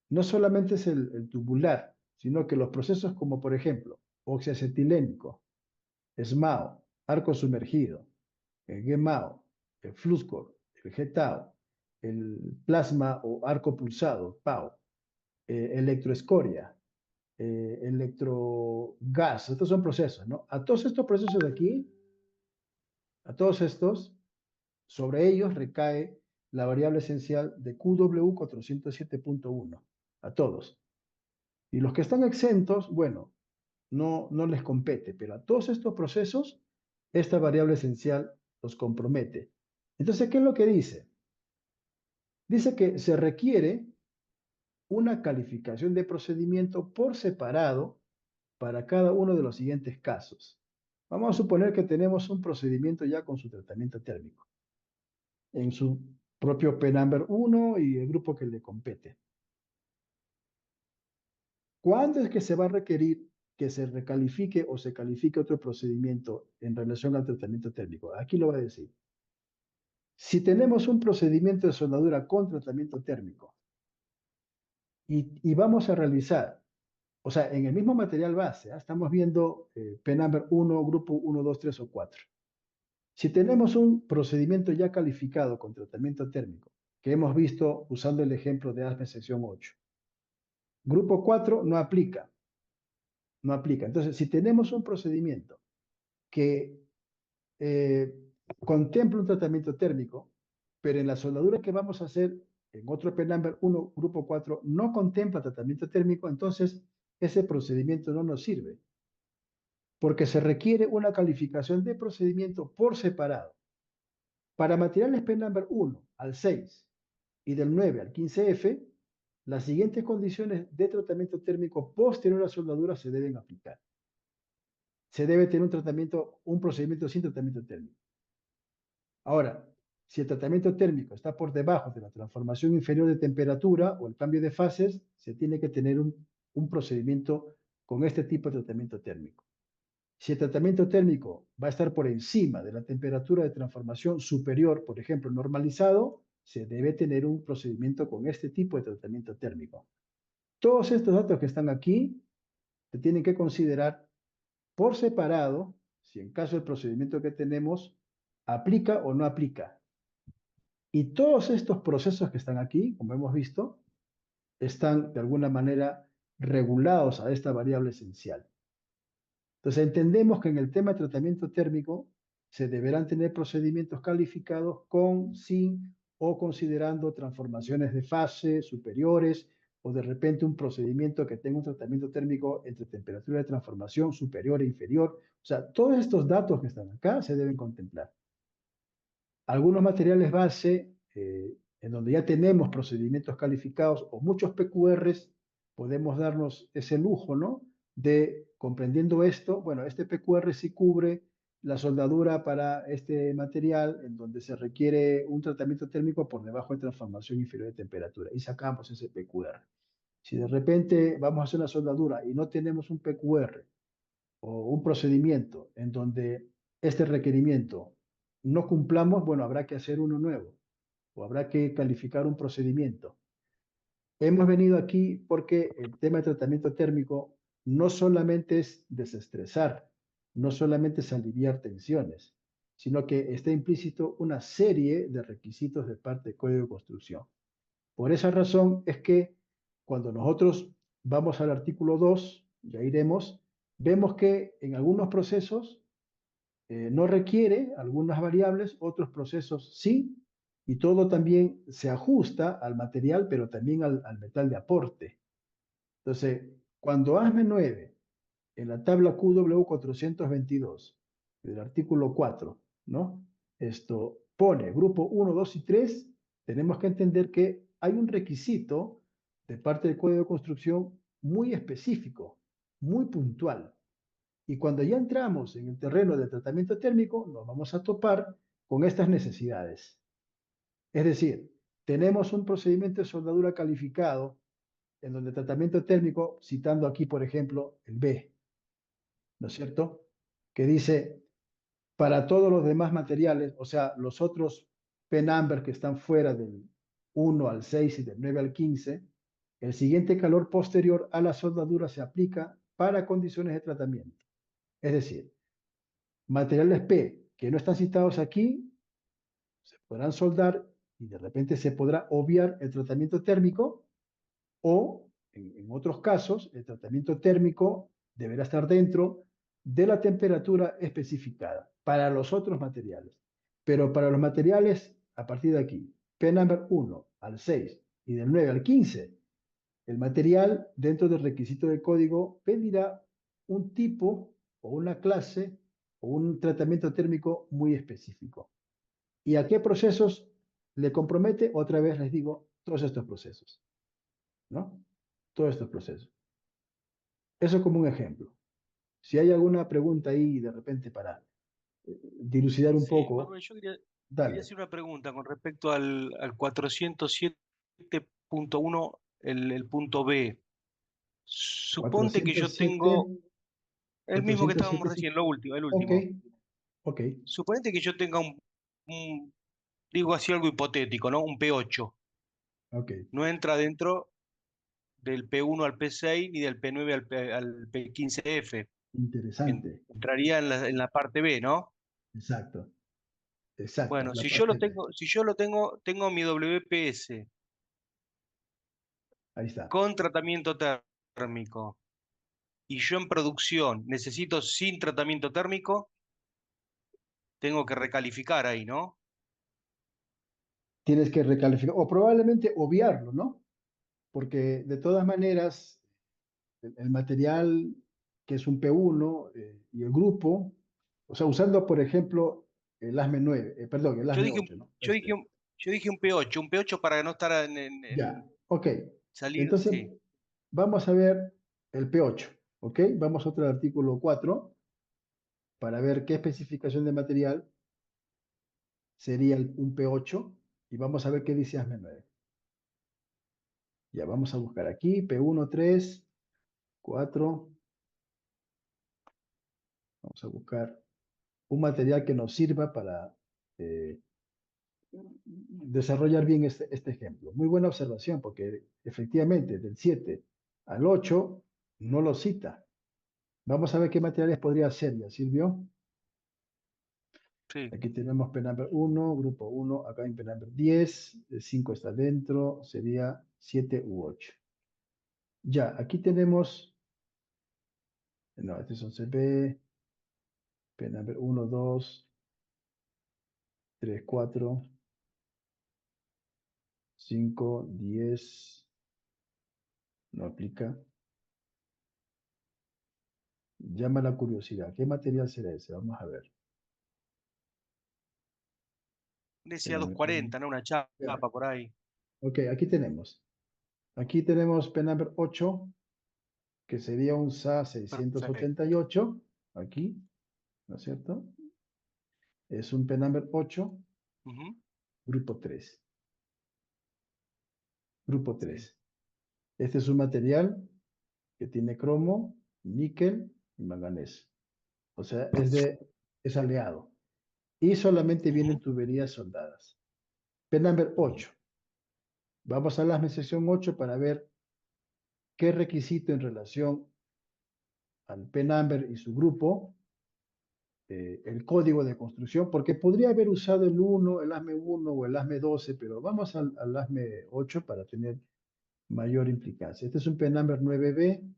No solamente es el tubular, sino que los procesos como, por ejemplo, oxiacetilénico, SMAO, arco sumergido, el GMAO, el FLUSCOR, el GTAO, el plasma o arco pulsado, PAO, electroescoria, electrogas, estos son procesos, ¿no? A todos estos procesos de aquí, a todos estos, sobre ellos recae la variable esencial de QW 407.1, a todos. Y los que están exentos, bueno, no les compete, pero a todos estos procesos, esta variable esencial los compromete. Entonces, ¿qué es lo que dice? Dice que se requiere una calificación de procedimiento por separado para cada uno de los siguientes casos. Vamos a suponer que tenemos un procedimiento ya con su tratamiento térmico, en su propio P-number 1 y el grupo que le compete. ¿Cuándo es que se va a requerir que se recalifique o se califique otro procedimiento en relación al tratamiento térmico? Aquí lo va a decir. Si tenemos un procedimiento de soldadura con tratamiento térmico y vamos a realizar, o sea, en el mismo material base, estamos viendo P-number 1, grupo 1, 2, 3 o 4. Si tenemos un procedimiento ya calificado con tratamiento térmico, que hemos visto usando el ejemplo de ASME sección 8, grupo 4 no aplica, no aplica. Entonces, si tenemos un procedimiento que eh, contempla un tratamiento térmico, pero en la soldadura que vamos a hacer en otro P-number 1, grupo 4, no contempla tratamiento térmico, entonces ese procedimiento no nos sirve, porque se requiere una calificación de procedimiento por separado. Para materiales P-number 1 al 6 y del 9 al 15F, las siguientes condiciones de tratamiento térmico posterior a la soldadura se deben aplicar. Se debe tener un procedimiento sin tratamiento térmico. Ahora, si el tratamiento térmico está por debajo de la transformación inferior de temperatura o el cambio de fases, se tiene que tener un procedimiento con este tipo de tratamiento térmico. Si el tratamiento térmico va a estar por encima de la temperatura de transformación superior, por ejemplo, normalizado, se debe tener un procedimiento con este tipo de tratamiento térmico. Todos estos datos que están aquí se tienen que considerar por separado, si en caso el procedimiento que tenemos aplica o no aplica. Y todos estos procesos que están aquí, como hemos visto, están de alguna manera regulados a esta variable esencial. Entonces entendemos que en el tema de tratamiento térmico se deberán tener procedimientos calificados con, sin o considerando transformaciones de fase superiores o de repente un procedimiento que tenga un tratamiento térmico entre temperatura de transformación superior e inferior. O sea, todos estos datos que están acá se deben contemplar. Algunos materiales base, en donde ya tenemos procedimientos calificados o muchos PQRs, podemos darnos ese lujo, ¿no? De, comprendiendo esto, bueno, este PQR sí cubre la soldadura para este material en donde se requiere un tratamiento térmico por debajo de transformación inferior de temperatura y sacamos ese PQR. Si de repente vamos a hacer una soldadura y no tenemos un PQR o un procedimiento en donde este requerimiento no cumplamos, bueno, habrá que hacer uno nuevo o habrá que calificar un procedimiento. Hemos venido aquí porque el tema de tratamiento térmico no solamente es desestresar, no solamente es aliviar tensiones, sino que está implícito una serie de requisitos de parte del Código de Construcción. Por esa razón es que cuando nosotros vamos al artículo 2, ya iremos, vemos que en algunos procesos no requiere algunas variables, otros procesos sí, y todo también se ajusta al material, pero también al metal de aporte. Entonces, cuando ASME 9, en la tabla QW 422, del artículo 4, ¿no? Esto pone grupo 1, 2 y 3, tenemos que entender que hay un requisito de parte del Código de Construcción muy específico, muy puntual. Y cuando ya entramos en el terreno del tratamiento térmico, nos vamos a topar con estas necesidades. Es decir, tenemos un procedimiento de soldadura calificado en donde el tratamiento térmico, citando aquí, por ejemplo, el B, ¿no es cierto? Que dice, para todos los demás materiales, o sea, los otros P-number que están fuera del 1 al 6 y del 9 al 15, el siguiente calor posterior a la soldadura se aplica para condiciones de tratamiento. Es decir, materiales P que no están citados aquí se podrán soldar y de repente se podrá obviar el tratamiento térmico o, en otros casos, el tratamiento térmico deberá estar dentro de la temperatura especificada para los otros materiales. Pero para los materiales, a partir de aquí, P-number 1 al 6 y del 9 al 15, el material dentro del requisito de código pedirá un tipo o una clase o un tratamiento térmico muy específico. ¿Y a qué procesos le compromete? Otra vez les digo, todos estos procesos, ¿no? Todos estos procesos. Eso como un ejemplo. Si hay alguna pregunta ahí de repente para dilucidar un Sí, poco, Manuel, yo quería dale. hacer una pregunta con respecto al 407.1, el punto B. Suponte que yo 407, tengo el mismo que estábamos 407, recién, lo último, el ok, último. ok, Suponete que yo tenga digo así algo hipotético, ¿no? Un P8. ok. No entra dentro del P1 al P6 ni del P9 al P15F. Interesante. Entraría en la parte B, ¿no? Exacto, exacto. Bueno, La si yo lo parte B. tengo, si yo lo tengo, tengo mi WPS Ahí está. con tratamiento térmico y yo en producción necesito sin tratamiento térmico, tengo que recalificar ahí, ¿no? Tienes que recalificar o probablemente obviarlo, ¿no? Porque de todas maneras, el material que es un P1 y el grupo, o sea, usando, por ejemplo, el ASME 9, perdón, el Yo ASME dije, 8, ¿no? yo dije, yo dije un P8 para no estar Ya, ok. salir, Entonces, sí. vamos a ver el P8, ¿ok? Vamos a otro artículo 4 para ver qué especificación de material sería un P8 y vamos a ver qué dice ASME 9. Ya, vamos a buscar aquí, P1, 3, 4, vamos a buscar un material que nos sirva para eh, desarrollar bien este ejemplo. Muy buena observación, porque efectivamente del 7 al 8 no lo cita. Vamos a ver qué materiales podría ser, ¿ya sirvió? Sí. Aquí tenemos Penamber 1, grupo 1, acá en Penamber 10, el 5 está dentro, sería 7 u 8. Ya, aquí tenemos, no, este es 11B, Penamber 1, 2, 3, 4, 5, 10, no aplica. Llama la curiosidad. ¿Qué material será ese? Vamos a ver. Un Penamber 1. SA240, ¿no? Una Ya. chapa por ahí. Ok, aquí tenemos. Aquí tenemos Penamber 8, que sería un SA Perfecto. 688. Aquí, ¿no es cierto? Es un Penamber 8, Ujú. grupo 3. Grupo Sí. 3. Este es un material que tiene cromo, níquel y manganeso. O sea, es aleado. Y solamente Ujú. vienen tuberías soldadas. Penamber 8. Vamos al ASME sección 8 para ver qué requisito en relación al PNumber y su grupo, el código de construcción, porque podría haber usado el 1, el ASME 1 o el ASME 12, pero vamos al ASME 8 para tener mayor implicancia. Este es un PNumber 9B,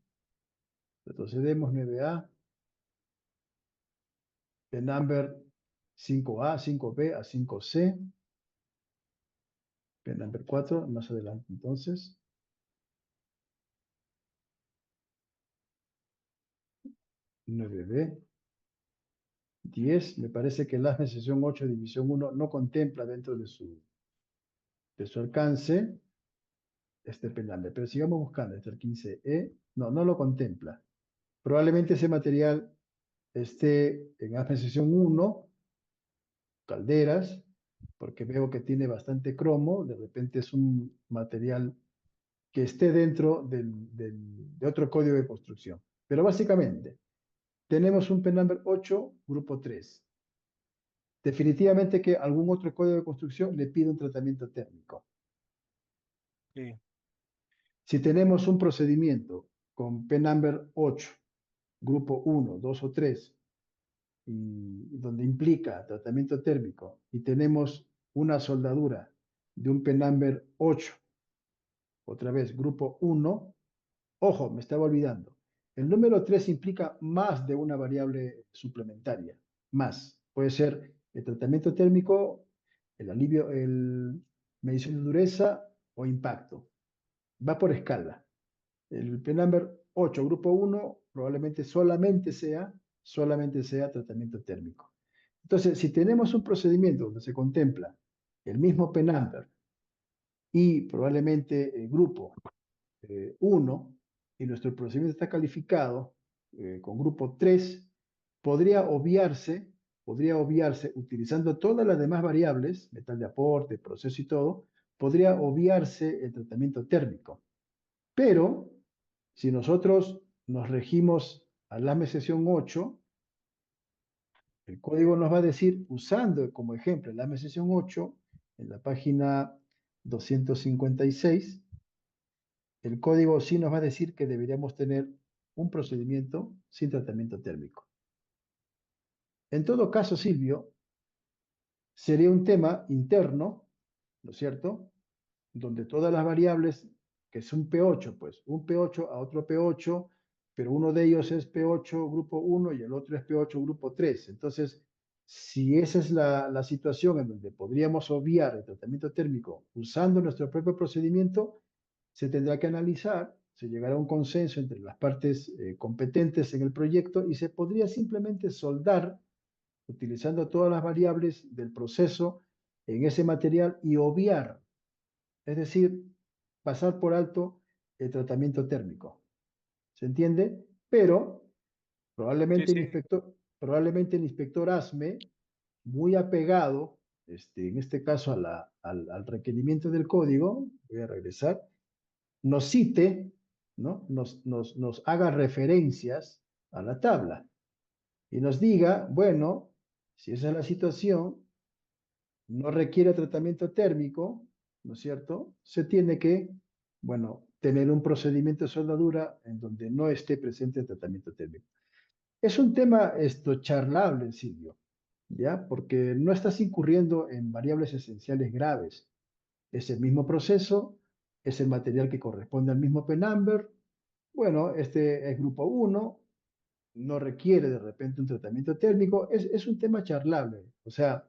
retrocedemos 9A, PNumber 5A, 5B a 5C, PNumber 4, más adelante entonces, 9B, 10, me parece que el ASME sección 8, división 1, no contempla dentro de su alcance este PNumber, pero sigamos buscando, este el 15E, no lo contempla. Probablemente ese material esté en ASME sección 1, calderas, porque veo que tiene bastante cromo, de repente es un material que esté dentro de otro código de construcción. Pero básicamente, tenemos un PNumber 8, grupo 3. Definitivamente que algún otro código de construcción le pide un tratamiento térmico. Sí. Si tenemos un procedimiento con PNumber 8, grupo 1, 2 o 3, y donde implica tratamiento térmico, y tenemos una soldadura de un PNumber 8, otra vez grupo 1, ojo, me estaba olvidando, el número 3 implica más de una variable suplementaria, más. Puede ser el tratamiento térmico, el alivio, medición de dureza o impacto. Va por escala. El PNumber 8, grupo 1, probablemente solamente sea tratamiento térmico. Entonces, si tenemos un procedimiento donde se contempla el mismo PNumber y probablemente el grupo 1 y nuestro procedimiento está calificado con grupo 3, podría obviarse utilizando todas las demás variables, metal de aporte, proceso y todo, podría obviarse el tratamiento térmico. Pero si nosotros nos regimos al ASME sesión 8, el código nos va a decir, usando como ejemplo el ASME sesión 8, en la página 256, el código sí nos va a decir que deberíamos tener un procedimiento sin tratamiento térmico. En todo caso, Silvio, sería un tema interno, ¿no es cierto? Donde todas las variables, que es un P8, pues un P8 a otro P8, pero uno de ellos es P8 grupo 1 y el otro es P8 grupo 3. Entonces, si esa es la situación en donde podríamos obviar el tratamiento térmico usando nuestro propio procedimiento, se tendrá que analizar, se llegará a un consenso entre las partes competentes en el proyecto y se podría simplemente soldar utilizando todas las variables del proceso en ese material y obviar, es decir, pasar por alto el tratamiento térmico. ¿Se entiende? Pero Sí, sí. probablemente el inspector ASME, muy apegado, en este caso al requerimiento del código, voy a regresar, nos cite, ¿no? Nos haga referencias a la tabla y nos diga, bueno, si esa es la situación, no requiere tratamiento térmico, ¿no es cierto? Se tiene que, bueno, tener un procedimiento de soldadura en donde no esté presente el tratamiento térmico. Es un tema charlable, Silvio, ¿ya? Porque no estás incurriendo en variables esenciales graves. Es el mismo proceso, es el material que corresponde al mismo PNumber. Bueno, este es grupo 1, no requiere de repente un tratamiento térmico. Es un tema charlable, o sea,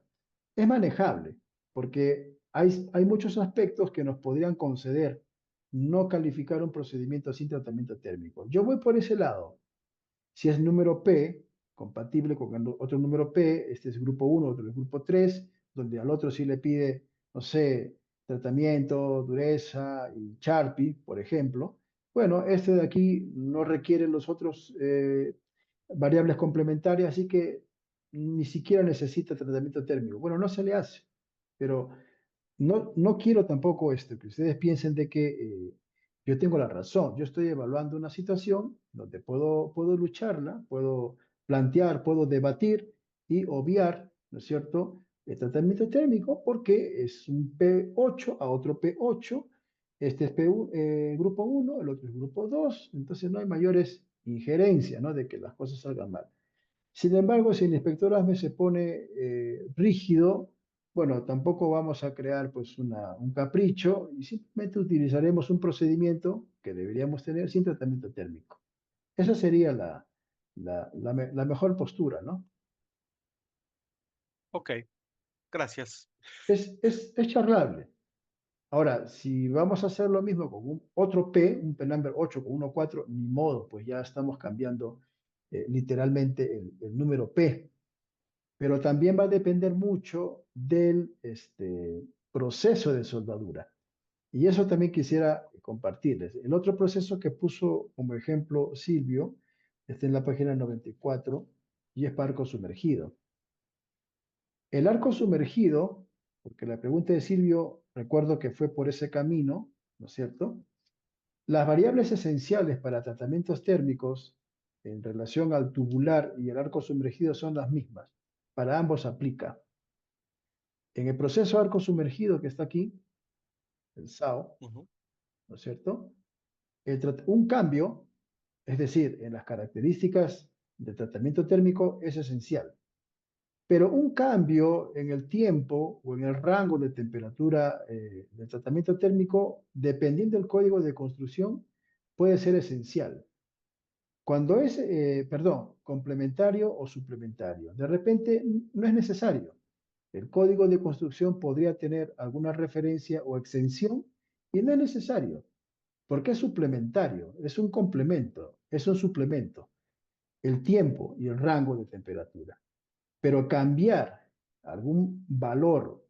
es manejable, porque hay muchos aspectos que nos podrían conceder no calificar un procedimiento sin tratamiento térmico. Yo voy por ese lado. Si es número P, compatible con el otro número P, este es grupo 1, otro es grupo 3, donde al otro sí le pide, no sé, tratamiento, dureza y Sharpie, por ejemplo. Bueno, este de aquí no requiere los otros variables complementarias, así que ni siquiera necesita tratamiento térmico. Bueno, no se le hace, pero no quiero tampoco que ustedes piensen de que yo tengo la razón. Yo estoy evaluando una situación donde puedo lucharla, puedo plantear, puedo debatir y obviar, ¿no es cierto?, el tratamiento térmico porque es un P8 a otro P8 Este es grupo 1, el otro es grupo 2, entonces no hay mayores injerencias, ¿no? De que las cosas salgan mal. Sin embargo, si el inspector ASME se pone rígido, bueno, tampoco vamos a crear pues un capricho y simplemente utilizaremos un procedimiento que deberíamos tener sin tratamiento térmico. Esa sería la mejor postura, ¿no? Ok, gracias. Es charlable. Ahora, si vamos a hacer lo mismo con otro P, un P number 8 con 1,4, ni modo, pues ya estamos cambiando literalmente el número P. Pero también va a depender mucho del proceso de soldadura. Y eso también quisiera compartirles. El otro proceso que puso como ejemplo Silvio está en la página 94 y es para arco sumergido. El arco sumergido, porque la pregunta de Silvio, recuerdo que fue por ese camino, ¿no es cierto? Las variables esenciales para tratamientos térmicos en relación al tubular y el arco sumergido son las mismas. Para ambos aplica. En el proceso arco sumergido que está aquí, el SAO, Ujú. ¿no es cierto? Un cambio, es decir, en las características del tratamiento térmico es esencial. Pero un cambio en el tiempo o en el rango de temperatura del tratamiento térmico, dependiendo del código de construcción, puede ser esencial. Cuando es, perdón, complementario o suplementario, de repente no es necesario. El código de construcción podría tener alguna referencia o extensión y no es necesario, porque es suplementario, es un complemento, es un suplemento, el tiempo y el rango de temperatura. Pero cambiar algún valor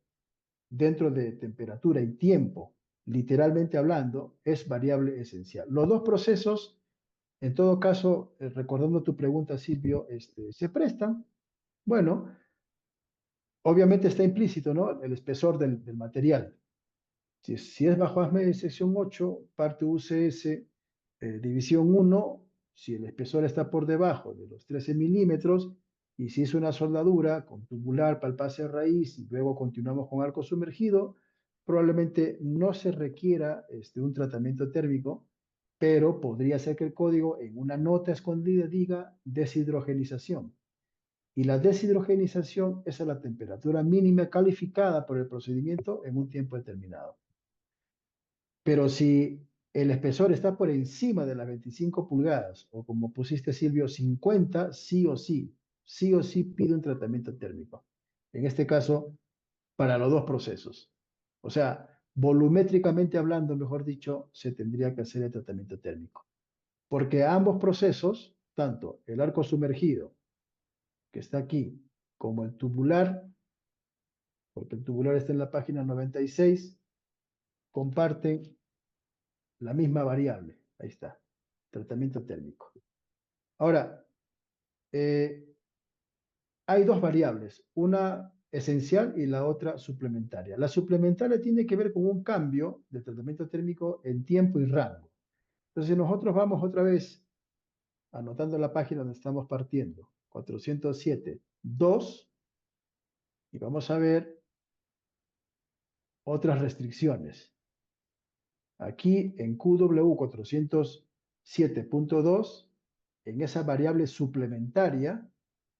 dentro de temperatura y tiempo, literalmente hablando, es variable esencial. Los dos procesos, en todo caso, recordando tu pregunta, Silvio, se prestan. Bueno, obviamente está implícito, ¿no? El espesor del material. Si es bajo ASME de sección 8, parte UCS, división 1, si el espesor está por debajo de los 13 milímetros, y si es una soldadura con tubular, palpase raíz, y luego continuamos con arco sumergido, probablemente no se requiera un tratamiento térmico, pero podría ser que el código en una nota escondida diga deshidrogenización. Y la deshidrogenización es a la temperatura mínima calificada por el procedimiento en un tiempo determinado. Pero si el espesor está por encima de las 25 pulgadas, o como pusiste Silvio, 50, sí o sí pide un tratamiento térmico. En este caso, para los dos procesos. O sea, volumétricamente hablando, mejor dicho, se tendría que hacer el tratamiento térmico. Porque ambos procesos, tanto el arco sumergido, que está aquí, como el tubular, porque el tubular está en la página 96, comparten la misma variable. Ahí está, tratamiento térmico. Ahora, eh, hay dos variables, una esencial y la otra suplementaria. La suplementaria tiene que ver con un cambio de tratamiento térmico en tiempo y rango. Entonces nosotros vamos otra vez anotando la página donde estamos partiendo, 407, 2, y vamos a ver otras restricciones. Aquí en QW 407.2, en esa variable suplementaria,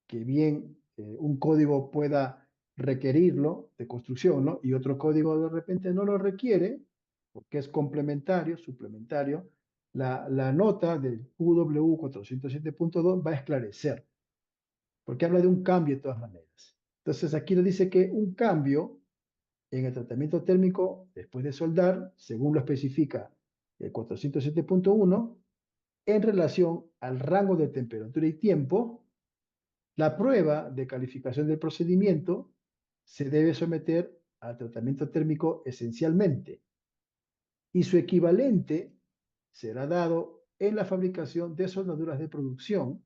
que bien un código pueda requerirlo de construcción, ¿no? Y otro código de repente no lo requiere, porque es complementario, suplementario, la nota del QW 407.2 va a esclarecer, porque habla de un cambio de todas maneras. Entonces aquí nos dice que un cambio en el tratamiento térmico después de soldar, según lo especifica el 407.1, en relación al rango de temperatura y tiempo, la prueba de calificación del procedimiento se debe someter al tratamiento térmico esencialmente y su equivalente será dado en la fabricación de soldaduras de producción,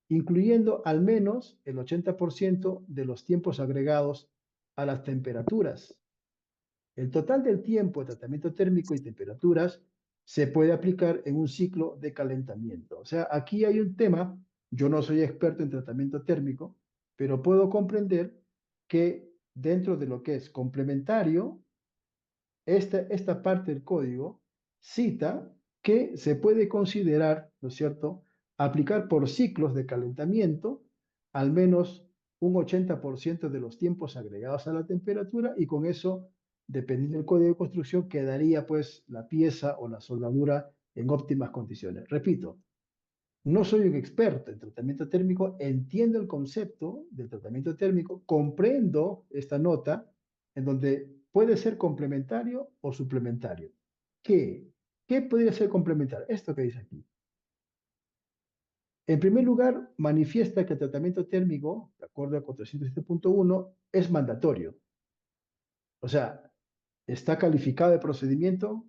incluyendo al menos el 80% de los tiempos agregados a las temperaturas. El total del tiempo de tratamiento térmico y temperaturas se puede aplicar en un ciclo de calentamiento. O sea, aquí hay un tema, yo no soy experto en tratamiento térmico, pero puedo comprender que dentro de lo que es complementario, esta parte del código cita que se puede considerar, ¿no es cierto?, aplicar por ciclos de calentamiento al menos un 80% de los tiempos agregados a la temperatura y con eso, dependiendo del código de construcción, quedaría pues la pieza o la soldadura en óptimas condiciones. Repito, no soy un experto en tratamiento térmico, entiendo el concepto del tratamiento térmico, comprendo esta nota en donde puede ser complementario o suplementario. ¿Qué? ¿Qué podría ser complementario? Esto que dice aquí. En primer lugar, manifiesta que el tratamiento térmico, de acuerdo a 407.1, es mandatorio. O sea, está calificado de procedimiento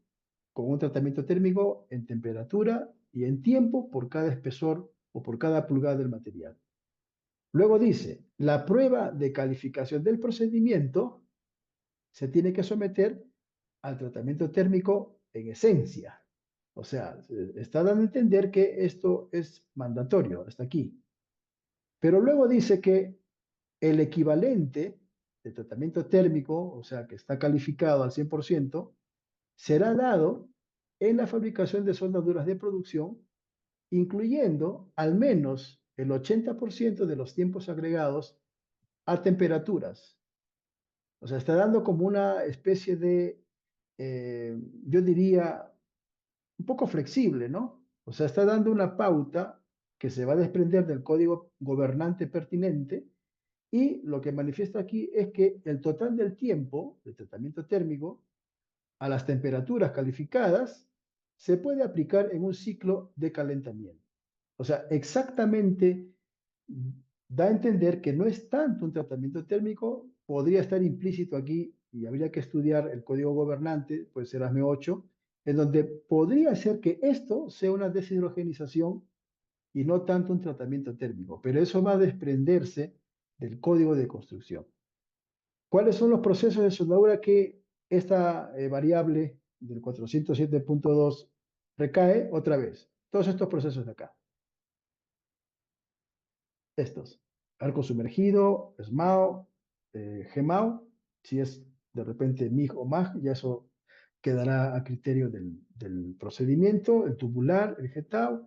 con un tratamiento térmico en temperatura y en tiempo por cada espesor o por cada pulgada del material. Luego dice, la prueba de calificación del procedimiento se tiene que someter al tratamiento térmico en esencia. O sea, está dando a entender que esto es mandatorio hasta aquí. Pero luego dice que el equivalente de tratamiento térmico, o sea, que está calificado al 100%, será dado en la fabricación de soldaduras de producción, incluyendo al menos el 80% de los tiempos agregados a temperaturas. O sea, está dando como una especie de, yo diría, un poco flexible, ¿no? O sea, está dando una pauta que se va a desprender del código gobernante pertinente y lo que manifiesta aquí es que el total del tiempo de tratamiento térmico a las temperaturas calificadas se puede aplicar en un ciclo de calentamiento. O sea, exactamente da a entender que no es tanto un tratamiento térmico, podría estar implícito aquí y habría que estudiar el código gobernante, puede ser ASME 8, en donde podría ser que esto sea una deshidrogenización y no tanto un tratamiento térmico, pero eso va a desprenderse del código de construcción. ¿Cuáles son los procesos de soldadura que esta variable del 407.2 recae otra vez? Todos estos procesos de acá. Estos. Arco sumergido, SMAO, GMAO, si es de repente MIG o MAG, ya eso quedará a criterio del procedimiento, el tubular, el GTAO,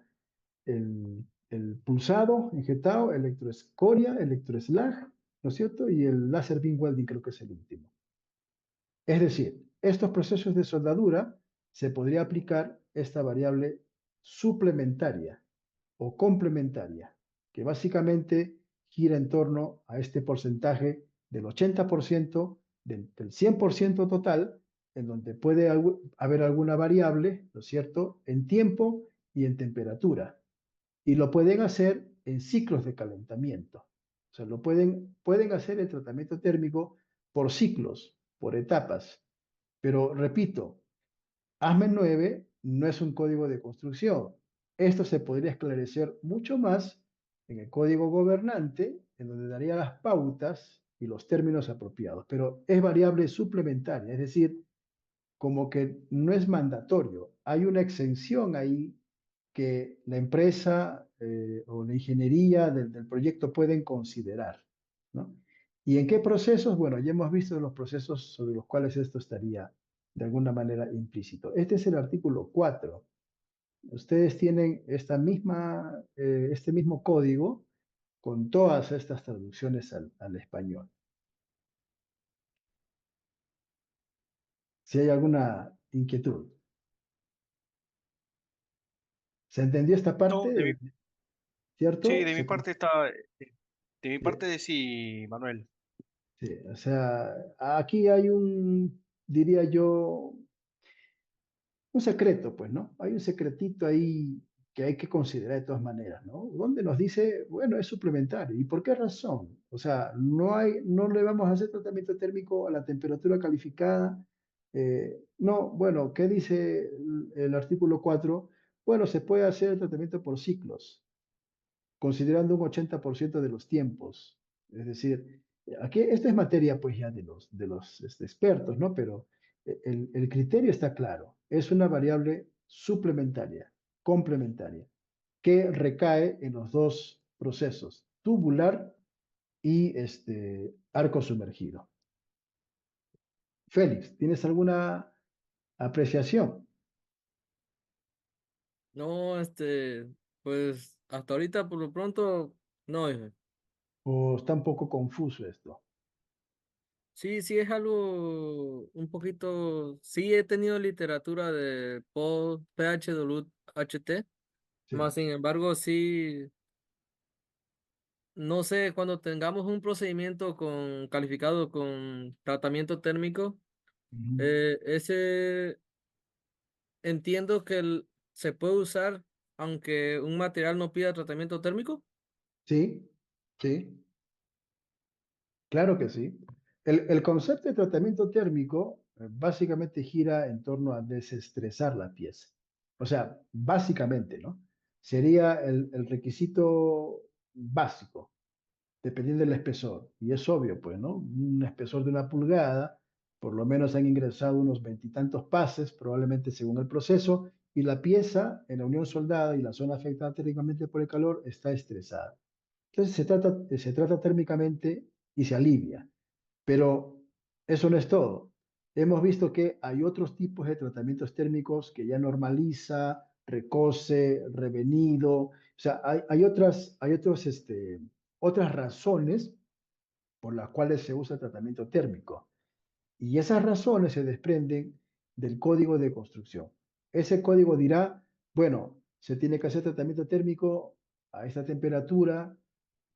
el pulsado, el GTAO, electroescoria, electroslag, ¿no es cierto? Y el láser beam welding creo que es el último. Es decir, estos procesos de soldadura se podría aplicar esta variable suplementaria o complementaria, que básicamente gira en torno a este porcentaje del 80% del 100% total, en donde puede haber alguna variable, ¿no es cierto?, en tiempo y en temperatura. Y lo pueden hacer en ciclos de calentamiento. O sea, pueden hacer el tratamiento térmico por ciclos, por etapas. Pero repito, ASME 9 no es un código de construcción. Esto se podría esclarecer mucho más en el código gobernante, en donde daría las pautas y los términos apropiados. Pero es variable suplementaria, es decir, como que no es mandatorio. Hay una exención ahí que la empresa o la ingeniería del proyecto pueden considerar, ¿no? ¿Y en qué procesos? Bueno, ya hemos visto los procesos sobre los cuales esto estaría de alguna manera implícito. Este es el artículo 4. Ustedes tienen este mismo código con todas estas traducciones al español. Si hay alguna inquietud. ¿Se entendió esta No, parte? sí, ¿Cierto? de mi parte está, de mi parte de sí, Manuel. Sí, o sea, aquí hay diría yo, un secreto, pues, ¿no? Hay un secretito ahí que hay que considerar de todas maneras, ¿no? Donde nos dice, bueno, es suplementario. ¿Y por qué razón? O sea, no le vamos a hacer tratamiento térmico a la temperatura calificada. No, bueno, ¿qué dice el artículo 4? Bueno, se puede hacer el tratamiento por ciclos, considerando un 80% de los tiempos. Es decir, aquí esto es materia pues ya de los expertos, ¿no? Pero el criterio está claro, es una variable suplementaria, complementaria, que recae en los dos procesos, tubular y arco sumergido. Félix, ¿tienes alguna apreciación, No, pues hasta ahorita por lo pronto, no, jefe. o está un poco confuso esto. Sí, sí es algo un poquito, sí he tenido literatura de PHWHT, Sí. más sin embargo, sí, no sé, cuando tengamos un procedimiento calificado con tratamiento térmico, Ujú. ese entiendo que se puede usar aunque un material no pida tratamiento térmico. Sí, sí, claro que sí. El concepto de tratamiento térmico básicamente gira en torno a desestresar la pieza. O sea, básicamente, ¿no? Sería el requisito básico, dependiendo del espesor. Y es obvio, pues, ¿no? Un espesor de 1 pulgada, por lo menos han ingresado unos veintitantos pases, probablemente según el proceso, y la pieza en la unión soldada y la zona afectada térmicamente por el calor está estresada. Entonces se trata térmicamente y se alivia. Pero eso no es todo. Hemos visto que hay otros tipos de tratamientos térmicos que ya normaliza, recose, revenido. O sea, otras razones por las cuales se usa tratamiento térmico. Y esas razones se desprenden del código de construcción. Ese código dirá, bueno, se tiene que hacer tratamiento térmico a esta temperatura,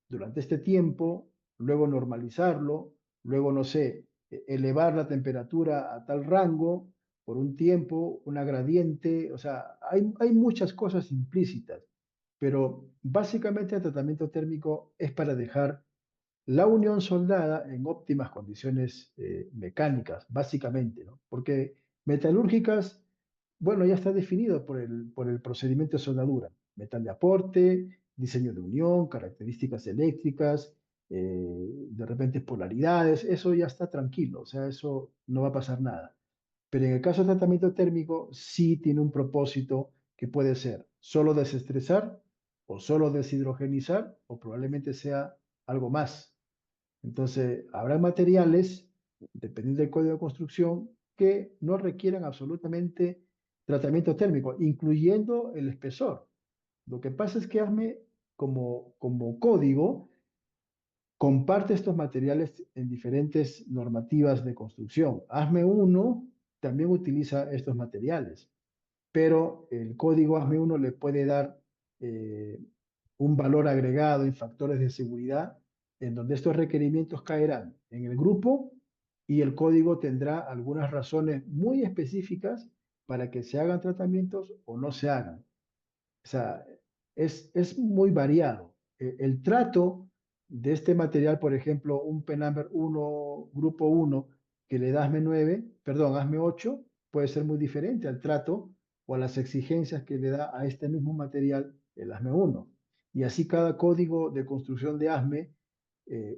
durante este tiempo, luego normalizarlo, luego, no sé, elevar la temperatura a tal rango por un tiempo, una gradiente, o sea, hay muchas cosas implícitas, pero básicamente el tratamiento térmico es para dejar la unión soldada en óptimas condiciones mecánicas, básicamente, ¿no? Porque metalúrgicas, bueno, ya está definido por el procedimiento de soldadura. Metal de aporte, diseño de unión, características eléctricas, de repente polaridades, eso ya está tranquilo, o sea, eso no va a pasar nada. Pero en el caso de tratamiento térmico, sí tiene un propósito que puede ser solo desestresar o solo deshidrogenizar o probablemente sea algo más. Entonces, habrá materiales, dependiendo del código de construcción, que no requieran absolutamente tratamiento térmico, incluyendo el espesor. Lo que pasa es que ASME, como código, comparte estos materiales en diferentes normativas de construcción. ASME 1 también utiliza estos materiales, pero el código ASME 1 le puede dar eh, un valor agregado en factores de seguridad, en donde estos requerimientos caerán en el grupo y el código tendrá algunas razones muy específicas para que se hagan tratamientos o no se hagan. O sea, es muy variado. El trato de este material, por ejemplo, un Penamber 1, grupo 1, que le da ASME 9, perdón, ASME 8, puede ser muy diferente al trato o a las exigencias que le da a este mismo material el ASME 1. Y así cada código de construcción de ASME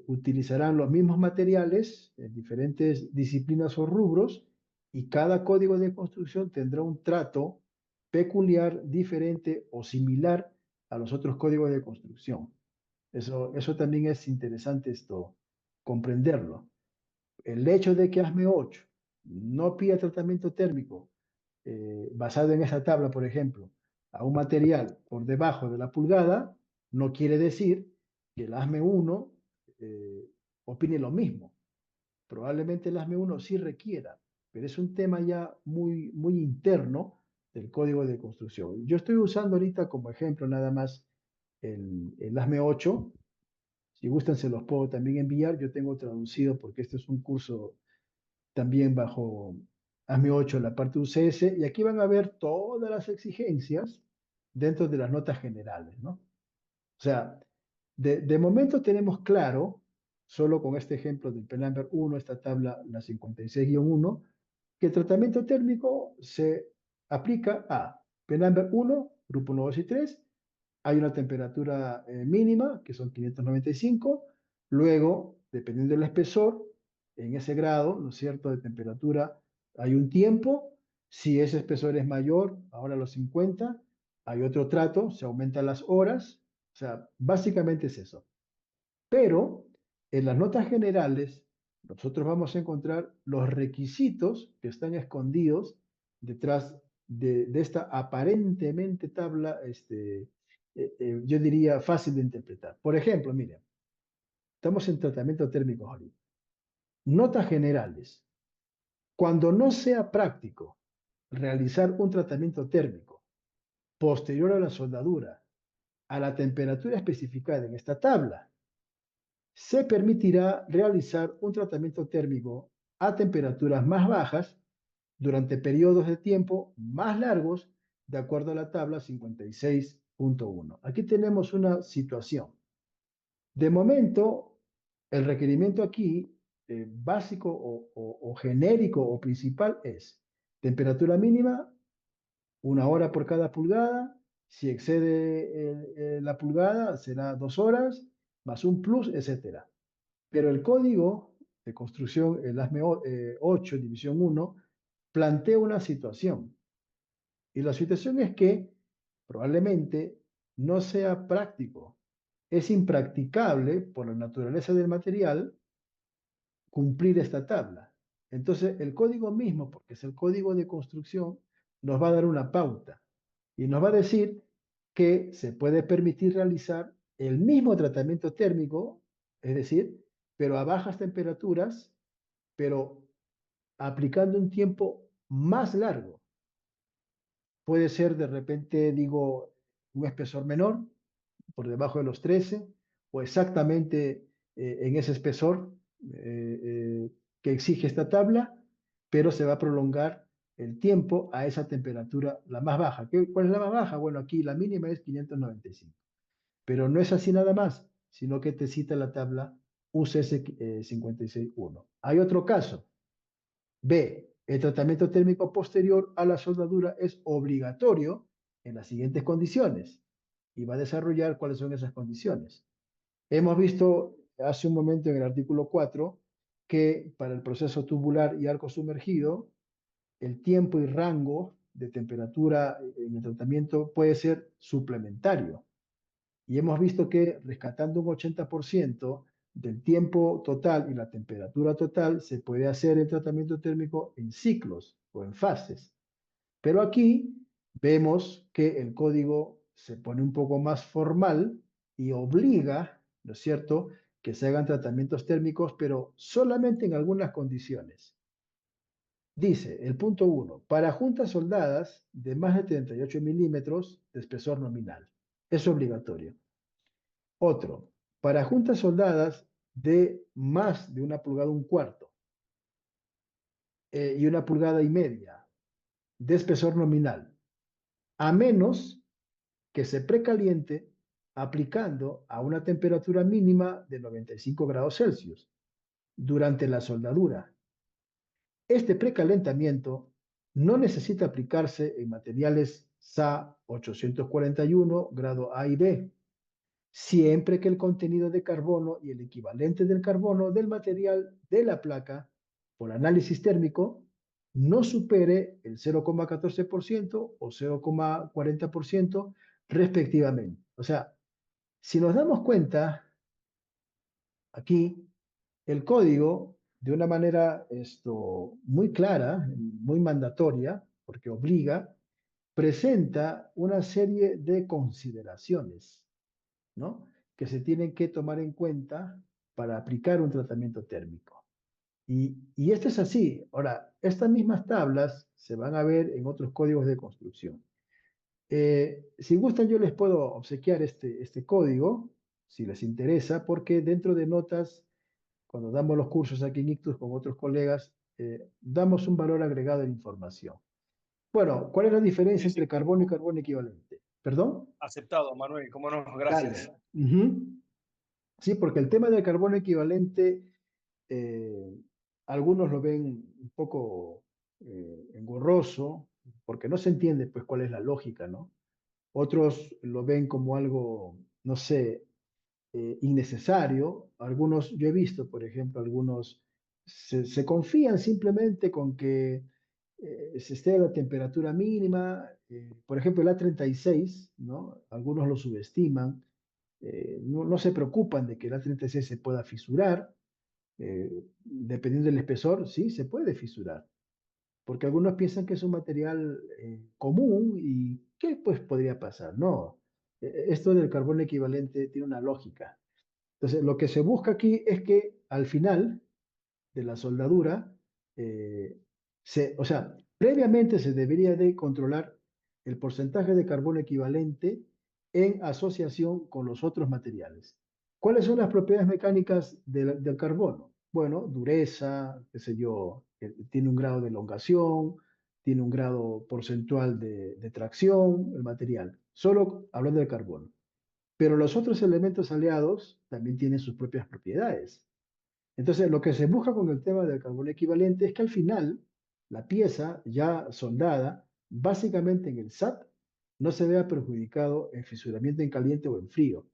utilizarán los mismos materiales en diferentes disciplinas o rubros y cada código de construcción tendrá un trato peculiar, diferente o similar a los otros códigos de construcción. Eso también es interesante esto, comprenderlo. El hecho de que ASME 8 no pida tratamiento térmico basado en esa tabla, por ejemplo, a un material por debajo de la pulgada, no quiere decir que el ASME 1 eh, opine lo mismo. Probablemente el ASME 1 sí requiera, pero es un tema ya muy, muy interno del código de construcción. Yo estoy usando ahorita como ejemplo nada más el ASME 8. Si gustan, se los puedo también enviar. Yo tengo traducido porque este es un curso también bajo ASME 8, la parte UCS, y aquí van a ver todas las exigencias dentro de las notas generales, ¿no? O sea, de momento tenemos claro, solo con este ejemplo del Penamber 1, esta tabla, la 56-1, que el tratamiento térmico se aplica a Penamber 1, grupo 1, 2 y 3. Hay una temperatura mínima, que son 595. Luego, dependiendo del espesor, en ese grado, ¿no es cierto?, de temperatura, hay un tiempo. Si ese espesor es mayor, ahora los 50, hay otro trato, se aumentan las horas. O sea, básicamente es eso. Pero en las notas generales, nosotros vamos a encontrar los requisitos que están escondidos detrás de esta aparentemente tabla, yo diría fácil de interpretar. Por ejemplo, miren, estamos en tratamiento térmico ahorita. Notas generales. Cuando no sea práctico realizar un tratamiento térmico posterior a la soldadura a la temperatura especificada en esta tabla, se permitirá realizar un tratamiento térmico a temperaturas más bajas durante periodos de tiempo más largos, de acuerdo a la tabla 56.1. Aquí tenemos una situación. De momento, el requerimiento aquí, básico o genérico o principal, es temperatura mínima, 1 hora por cada pulgada. Si excede la pulgada, será 2 horas, más un plus, etcétera. Pero el código de construcción, el ASME 8, división 1, plantea una situación. Y la situación es que probablemente no sea práctico. Es impracticable por la naturaleza del material cumplir esta tabla. Entonces, el código mismo, porque es el código de construcción, nos va a dar una pauta y nos va a decir que se puede permitir realizar el mismo tratamiento térmico, es decir, pero a bajas temperaturas, pero aplicando un tiempo más largo. Puede ser de repente, digo, un espesor menor, por debajo de los 13, o exactamente en ese espesor que exige esta tabla, pero se va a prolongar el tiempo a esa temperatura, la más baja. ¿Cuál es la más baja? Bueno, aquí la mínima es 595. Pero no es así nada más, sino que te cita la tabla UCS 56.1. Hay otro caso. B. El tratamiento térmico posterior a la soldadura es obligatorio en las siguientes condiciones y va a desarrollar cuáles son esas condiciones. Hemos visto hace un momento en el artículo 4 que para el proceso tubular y arco sumergido, el tiempo y rango de temperatura en el tratamiento puede ser suplementario. Y hemos visto que rescatando un 80% del tiempo total y la temperatura total, se puede hacer el tratamiento térmico en ciclos o en fases. Pero aquí vemos que el código se pone un poco más formal y obliga, ¿no es cierto?, que se hagan tratamientos térmicos, pero solamente en algunas condiciones. Dice el punto 1, para juntas soldadas de más de 38 milímetros de espesor nominal. Es obligatorio. Otro, para juntas soldadas de más de 1,25 pulgadas y 1,5 pulgadas de espesor nominal, a menos que se precaliente aplicando a una temperatura mínima de 95 grados Celsius durante la soldadura. Este precalentamiento no necesita aplicarse en materiales SA 841 grado A y B, siempre que el contenido de carbono y el equivalente del carbono del material de la placa por análisis térmico no supere el 0,14% o 0,40% respectivamente. O sea, si nos damos cuenta, aquí el código, de una manera muy clara, muy mandatoria, porque obliga, presenta una serie de consideraciones, ¿no?, que se tienen que tomar en cuenta para aplicar un tratamiento térmico. Y esto es así. Ahora, estas mismas tablas se van a ver en otros códigos de construcción. Si gustan, yo les puedo obsequiar este código, si les interesa, porque dentro de notas, cuando damos los cursos aquí en Ictus con otros colegas, damos un valor agregado en información. Bueno, ¿cuál es la diferencia Sí, sí. entre carbono y carbono equivalente? ¿Perdón? Aceptado, Manuel, cómo no, gracias. Dale. Sí, porque el tema del carbono equivalente, eh, algunos lo ven un poco engorroso, porque no se entiende pues cuál es la lógica, ¿no? Otros lo ven como algo, no sé, innecesario. Algunos, yo he visto, por ejemplo, algunos se confían simplemente con que se esté a la temperatura mínima. Por ejemplo, el A36, ¿no? Algunos lo subestiman. No se preocupan de que el A36 se pueda fisurar. Dependiendo del espesor, sí, se puede fisurar. porque algunos piensan que es un material común y ¿qué pues podría pasar? No, esto del carbono equivalente tiene una lógica. Entonces, lo que se busca aquí es que al final de la soldadura, o sea, previamente se debería de controlar el porcentaje de carbono equivalente en asociación con los otros materiales. ¿Cuáles son las propiedades mecánicas del carbono? Bueno, dureza, qué sé yo, tiene un grado de elongación, tiene un grado porcentual de tracción, el material, solo hablando del carbono. Pero los otros elementos aliados también tienen sus propias propiedades. Entonces, lo que se busca con el tema del carbono equivalente es que al final la pieza ya soldada, básicamente en el SAT, no se vea perjudicado en fisuramiento en caliente o en frío.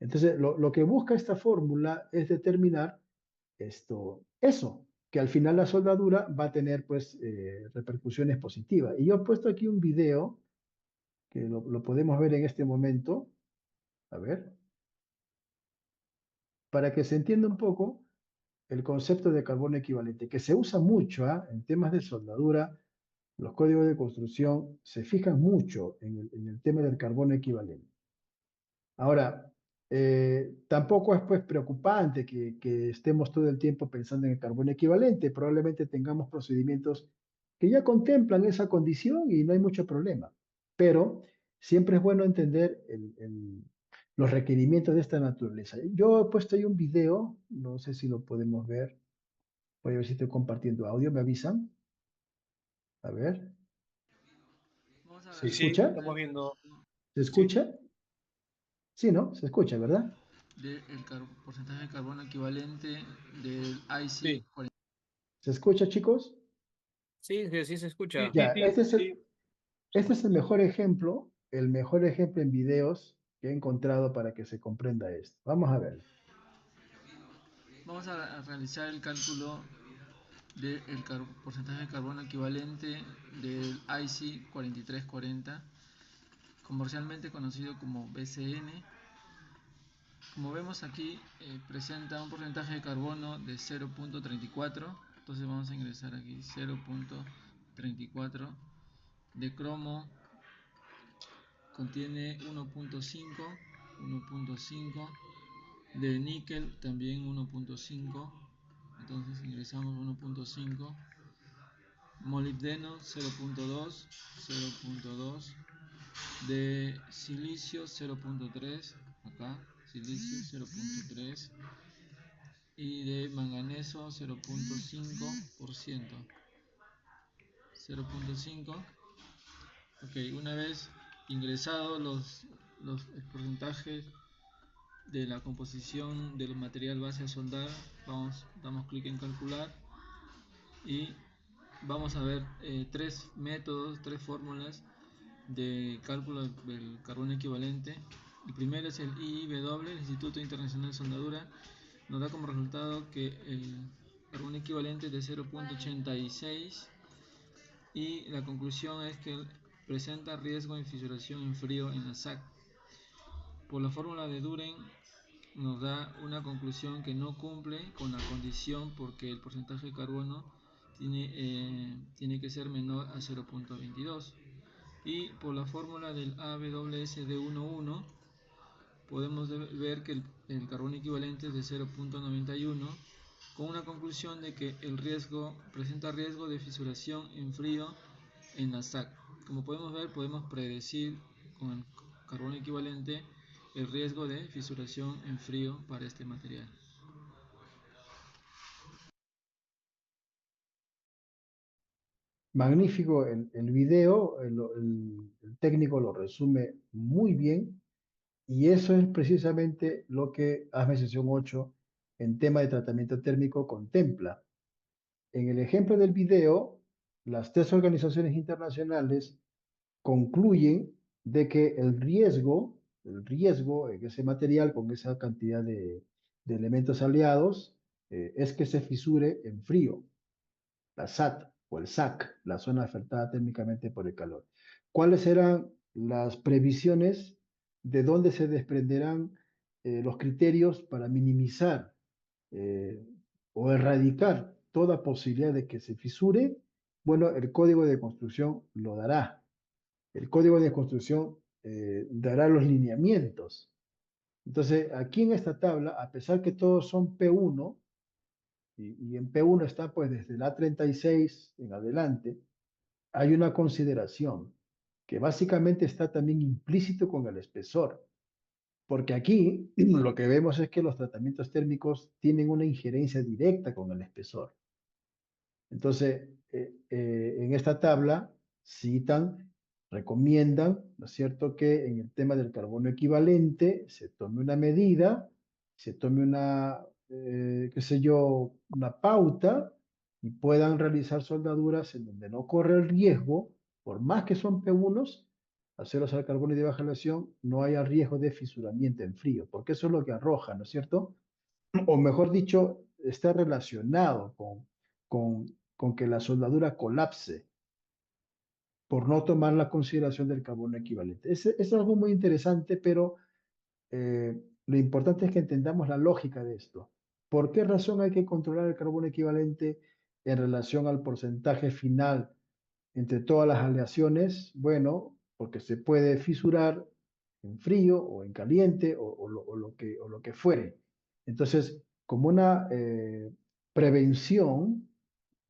Entonces, lo que busca esta fórmula es determinar eso, que al final la soldadura va a tener pues repercusiones positivas. Y yo he puesto aquí un video que lo podemos ver en este momento, a ver, para que se entienda un poco el concepto de carbono equivalente, que se usa mucho en temas de soldadura. Los códigos de construcción se fijan mucho en el tema del carbono equivalente. Ahora, tampoco es pues preocupante que estemos todo el tiempo pensando en el carbono equivalente. Probablemente tengamos procedimientos que ya contemplan esa condición y no hay mucho problema. Pero siempre es bueno entender los requerimientos de esta naturaleza. Yo he puesto ahí un video, no sé si lo podemos ver. Voy a ver si estoy compartiendo audio, ¿me avisan? A ver, Vamos a ¿se Sí, ver sí, escucha? estamos viendo. ¿Se Sí, escucha? Sí, ¿no? Se escucha, ¿verdad? del porcentaje de carbono equivalente del IC sí, 40. ¿Se escucha, chicos? Sí, sí, sí se sí, escucha. sí, Ya, sí, sí. este es el mejor ejemplo en videos que he encontrado para que se comprenda esto. Vamos a ver. Vamos a realizar el cálculo del porcentaje de carbono equivalente del IC 4340, comercialmente conocido como BCN. Como vemos aquí, presenta un porcentaje de carbono de 0.34, entonces vamos a ingresar aquí 0.34. De cromo contiene 1.5, de níquel también 1.5, entonces ingresamos 1.5, molibdeno 0.2, de silicio 0.3, acá silicio 0.3, y de manganeso 0.5%. 0.5. Ok, una vez ingresados los porcentajes de la composición del material base a soldar, damos clic en calcular y vamos a ver tres métodos, tres fórmulas de cálculo del carbono equivalente. El primero es el IIW, el Instituto Internacional de Soldadura. Nos da como resultado que el carbono equivalente es de 0.86 y la conclusión es que presenta riesgo de fisuración en frío en la SAC. Por la fórmula de Duren nos da una conclusión que no cumple con la condición porque el porcentaje de carbono tiene que ser menor a 0.22. Y por la fórmula del AWSD11 podemos ver que el carbono equivalente es de 0.91, con una conclusión de que el riesgo presenta riesgo de fisuración en frío en la SAC. Como podemos ver, podemos predecir con el carbono equivalente el riesgo de fisuración en frío para este material. Magnífico el video, el técnico lo resume muy bien y eso es precisamente lo que ASME sesión 8 en tema de tratamiento térmico contempla. En el ejemplo del video, las tres organizaciones internacionales concluyen de que el riesgo en ese material con esa cantidad de elementos aliados es que se fisure en frío, la SAT o el SAC, la zona afectada térmicamente por el calor. ¿Cuáles eran las previsiones de dónde se desprenderán los criterios para minimizar eh, o erradicar toda posibilidad de que se fisure? Bueno, el código de construcción lo dará. El código de construcción dará los lineamientos. Entonces, aquí en esta tabla, a pesar que todos son P1, y en P1 está pues desde el A36 en adelante, hay una consideración que básicamente está también implícito con el espesor, porque aquí lo que vemos es que los tratamientos térmicos tienen una injerencia directa con el espesor. Entonces, en esta tabla citan, recomiendan, ¿no es cierto?, que en el tema del carbono equivalente se tome una medida, se tome una, qué sé yo, una pauta y puedan realizar soldaduras en donde no corre el riesgo, por más que son P1s, aceros al carbono y de baja aleación, no haya riesgo de fisuramiento en frío, porque eso es lo que arroja, ¿no es cierto? O mejor dicho, está relacionado con que la soldadura colapse por no tomar la consideración del carbono equivalente. Es algo muy interesante, pero lo importante es que entendamos la lógica de esto. ¿Por qué razón hay que controlar el carbono equivalente en relación al porcentaje final entre todas las aleaciones? Bueno, porque se puede fisurar en frío o en caliente o lo que fuere. Entonces, como una prevención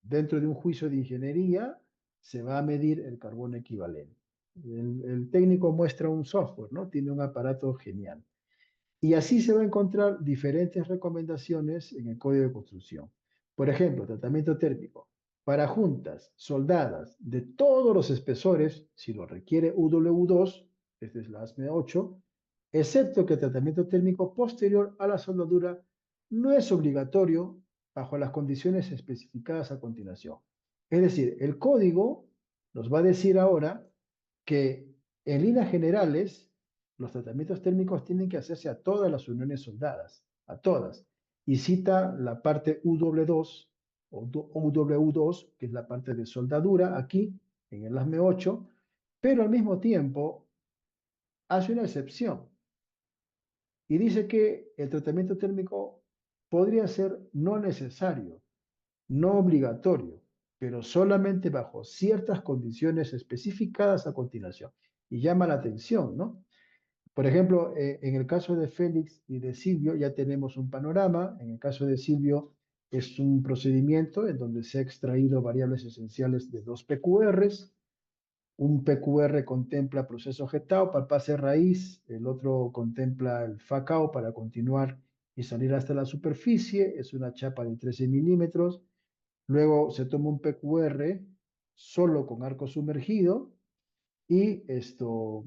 dentro de un juicio de ingeniería, se va a medir el carbono equivalente. El técnico muestra un software, ¿no? Tiene un aparato genial. Y así se va a encontrar diferentes recomendaciones en el código de construcción. Por ejemplo, tratamiento térmico. Para juntas soldadas de todos los espesores, si lo requiere UW2, esta es la ASME 8, excepto que el tratamiento térmico posterior a la soldadura no es obligatorio bajo las condiciones especificadas a continuación. Es decir, el código nos va a decir ahora que en líneas generales los tratamientos térmicos tienen que hacerse a todas las uniones soldadas, a todas. Y cita la parte UW2 o UW2, que es la parte de soldadura aquí en el ASME 8, pero al mismo tiempo hace una excepción y dice que el tratamiento térmico podría ser no necesario, no obligatorio, pero solamente bajo ciertas condiciones especificadas a continuación. Y llama la atención, ¿no? Por ejemplo, en el caso de Félix y de Silvio ya tenemos un panorama. En el caso de Silvio es un procedimiento en donde se ha extraído variables esenciales de dos PQRs. Un PQR contempla proceso jetado para el pase raíz, el otro contempla el FACAO para continuar y salir hasta la superficie, es una chapa de 13 milímetros. Luego se toma un PQR solo con arco sumergido y esto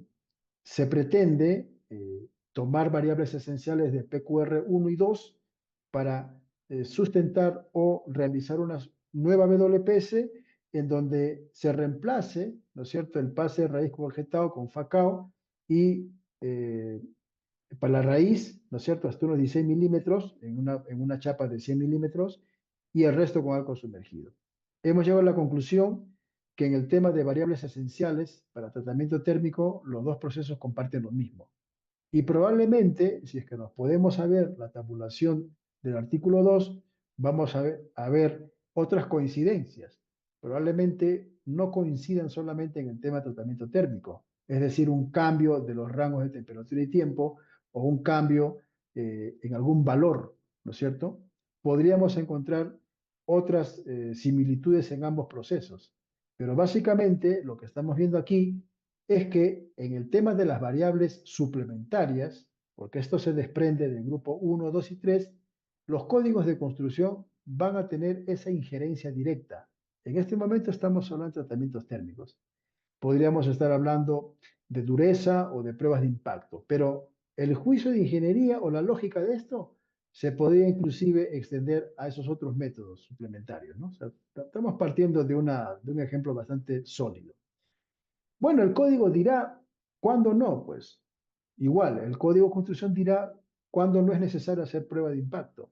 se pretende tomar variables esenciales de PQR 1 y 2 para sustentar o realizar una nueva WPS en donde se reemplace, ¿no es cierto?, el pase de raíz conjetado con FACAO y para la raíz, ¿no es cierto?, hasta unos 16 milímetros en una chapa de 100 milímetros y el resto con arco sumergido. Hemos llegado a la conclusión que en el tema de variables esenciales para tratamiento térmico, los dos procesos comparten lo mismo. Y probablemente, si es que nos podemos saber la tabulación del artículo 2, vamos a ver otras coincidencias. Probablemente no coincidan solamente en el tema de tratamiento térmico, es decir, un cambio de los rangos de temperatura y tiempo o un cambio en algún valor, ¿no es cierto? Podríamos encontrar otras similitudes en ambos procesos. Pero básicamente lo que estamos viendo aquí es que en el tema de las variables suplementarias, porque esto se desprende del grupo 1, 2 y 3, los códigos de construcción van a tener esa injerencia directa. En este momento estamos hablando de tratamientos térmicos. Podríamos estar hablando de dureza o de pruebas de impacto, pero el juicio de ingeniería o la lógica de esto se podría inclusive extender a esos otros métodos suplementarios, ¿no? O sea, estamos partiendo de un ejemplo bastante sólido. Bueno, el código dirá cuándo no, pues. Igual, el código de construcción dirá cuándo no es necesario hacer prueba de impacto.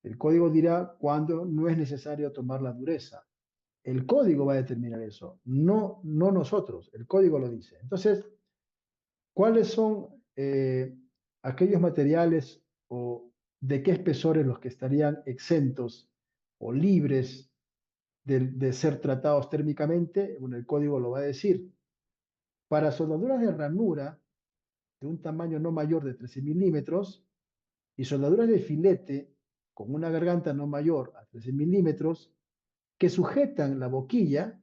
El código dirá cuándo no es necesario tomar la dureza. El código va a determinar eso, no nosotros. El código lo dice. Entonces, ¿cuáles son aquellos materiales o de qué espesores los que estarían exentos o libres de ser tratados térmicamente, bueno, el código lo va a decir. Para soldaduras de ranura de un tamaño no mayor de 13 milímetros y soldaduras de filete con una garganta no mayor a 13 milímetros que sujetan la boquilla,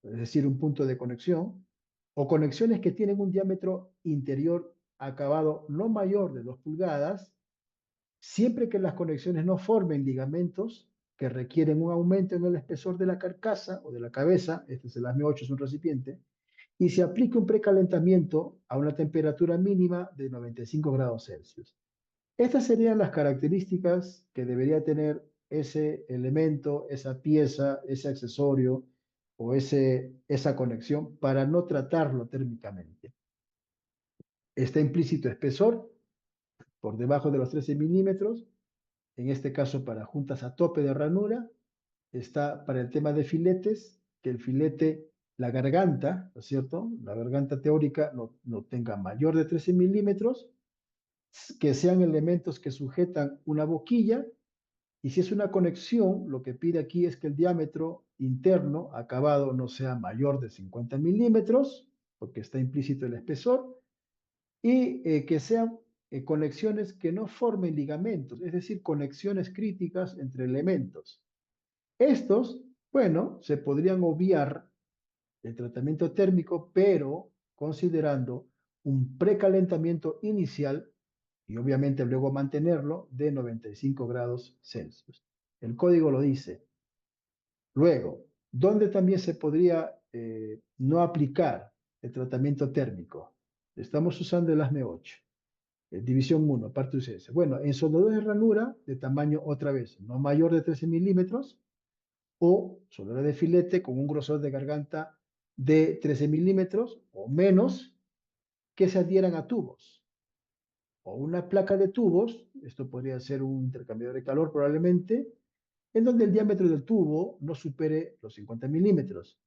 es decir, un punto de conexión, o conexiones que tienen un diámetro interior acabado no mayor de 2 pulgadas, siempre que las conexiones no formen ligamentos que requieren un aumento en el espesor de la carcasa o de la cabeza, este es el ASME 8, es un recipiente, y se aplique un precalentamiento a una temperatura mínima de 95 grados Celsius. Estas serían las características que debería tener ese elemento, esa pieza, ese accesorio o esa conexión para no tratarlo térmicamente. Está implícito espesor por debajo de los 13 milímetros, en este caso para juntas a tope de ranura. Está para el tema de filetes, que el filete, la garganta, ¿no es cierto? La garganta teórica no tenga mayor de 13 milímetros, que sean elementos que sujetan una boquilla, y si es una conexión, lo que pide aquí es que el diámetro interno acabado no sea mayor de 50 milímetros, porque está implícito el espesor, y que sean conexiones que no formen ligamentos, es decir, conexiones críticas entre elementos. Estos, bueno, se podrían obviar el tratamiento térmico, pero considerando un precalentamiento inicial y obviamente luego mantenerlo de 95 grados Celsius. El código lo dice. Luego, ¿dónde también se podría no aplicar el tratamiento térmico? Estamos usando el ASME 8, división 1, parte UCS. Bueno, en soldaduras de ranura de tamaño, otra vez, no mayor de 13 milímetros, o soldadura de filete con un grosor de garganta de 13 milímetros o menos, que se adhieran a tubos o una placa de tubos, esto podría ser un intercambiador de calor probablemente, en donde el diámetro del tubo no supere los 50 milímetros.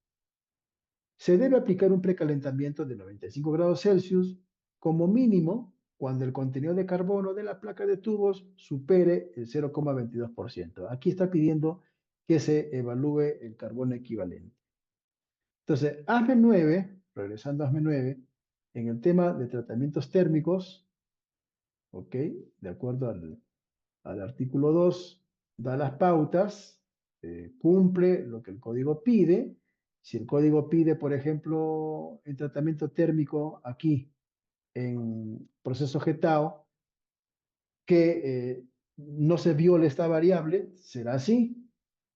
Se debe aplicar un precalentamiento de 95 grados Celsius como mínimo cuando el contenido de carbono de la placa de tubos supere el 0,22%. Aquí está pidiendo que se evalúe el carbono equivalente. Entonces, ASME 9, regresando a ASME 9, en el tema de tratamientos térmicos, ¿ok? De acuerdo al artículo 2, da las pautas, cumple lo que el código pide. Si el código pide, por ejemplo, el tratamiento térmico aquí en proceso GETAO, que no se viole esta variable, será así.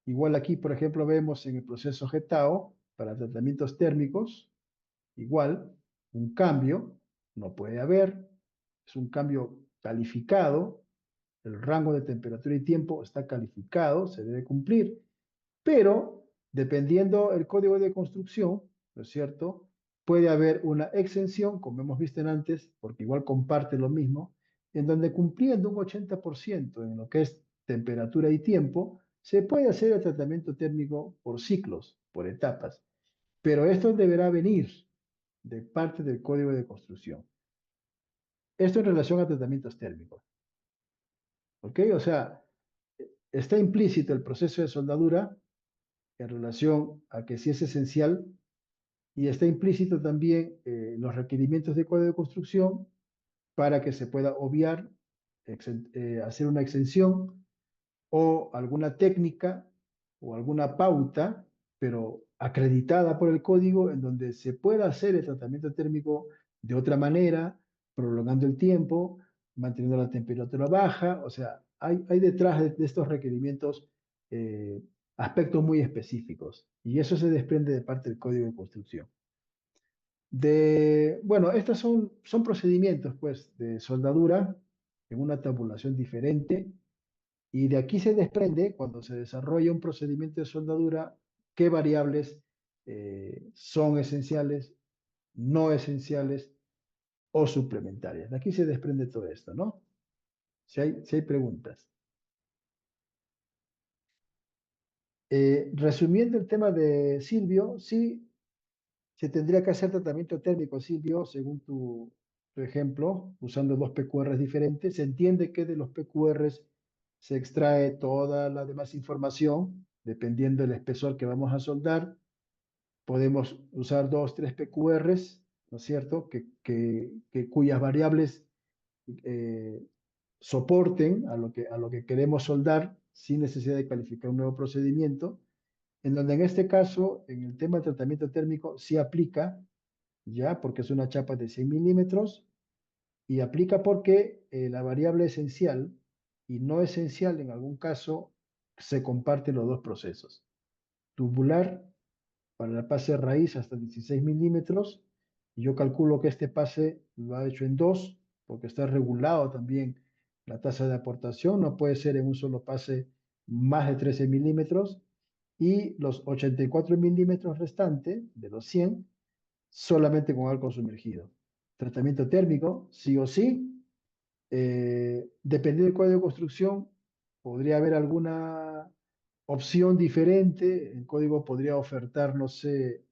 Igual aquí, por ejemplo, vemos en el proceso GETAO, para tratamientos térmicos, igual, un cambio no puede haber, es un cambio calificado, el rango de temperatura y tiempo está calificado, se debe cumplir, pero dependiendo el código de construcción, ¿no es cierto? Puede haber una exención, como hemos visto antes, porque igual comparte lo mismo, en donde cumpliendo un 80% en lo que es temperatura y tiempo, se puede hacer el tratamiento térmico por ciclos, por etapas, pero esto deberá venir de parte del código de construcción. Esto en relación a tratamientos térmicos. ¿Ok? O sea, está implícito el proceso de soldadura en relación a que sí es esencial y está implícito también los requerimientos de código de construcción para que se pueda obviar, hacer una exención o alguna técnica o alguna pauta, pero acreditada por el código, en donde se pueda hacer el tratamiento térmico de otra manera, prolongando el tiempo, manteniendo la temperatura baja. O sea, hay detrás de estos requerimientos eh, aspectos muy específicos, y eso se desprende de parte del código de construcción. Bueno, estos son procedimientos pues, de soldadura en una tabulación diferente. Y de aquí se desprende, cuando se desarrolla un procedimiento de soldadura, qué variables son esenciales, no esenciales o suplementarias. De aquí se desprende todo esto, ¿no? Si hay preguntas. Resumiendo el tema de Silvio, sí, se tendría que hacer tratamiento térmico, Silvio, según tu ejemplo, usando dos PQRs diferentes. Se entiende que de los PQRs se extrae toda la demás información, dependiendo del espesor que vamos a soldar, podemos usar 2, 3 PQRs, ¿no es cierto? Cuyas variables soporten a lo que queremos soldar sin necesidad de calificar un nuevo procedimiento, en donde en este caso, en el tema de tratamiento térmico, sí aplica, ya, porque es una chapa de 100 milímetros, y aplica porque la variable esencial y no esencial en algún caso se comparten los dos procesos. Tubular para el pase raíz hasta 16 milímetros. Y yo calculo que este pase lo ha hecho en 2, porque está regulado también la tasa de aportación. No puede ser en un solo pase más de 13 milímetros. Y los 84 milímetros restantes de los 100 solamente con arco sumergido. Tratamiento térmico, sí o sí. Dependiendo del código de construcción, podría haber alguna opción diferente. El código podría ofertar, no sé,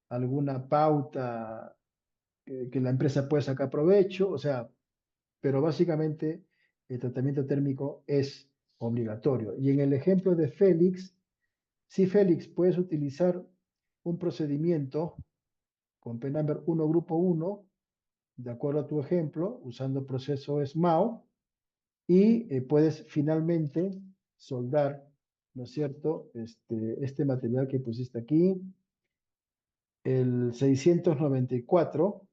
alguna pauta que la empresa pueda sacar provecho, o sea, pero básicamente el tratamiento térmico es obligatorio. Y en el ejemplo de Félix, sí, Félix, puedes utilizar un procedimiento con P-Number 1, grupo 1, de acuerdo a tu ejemplo, usando proceso SMAO, y puedes finalmente soldar, ¿no es cierto? Este material que pusiste aquí, el 694,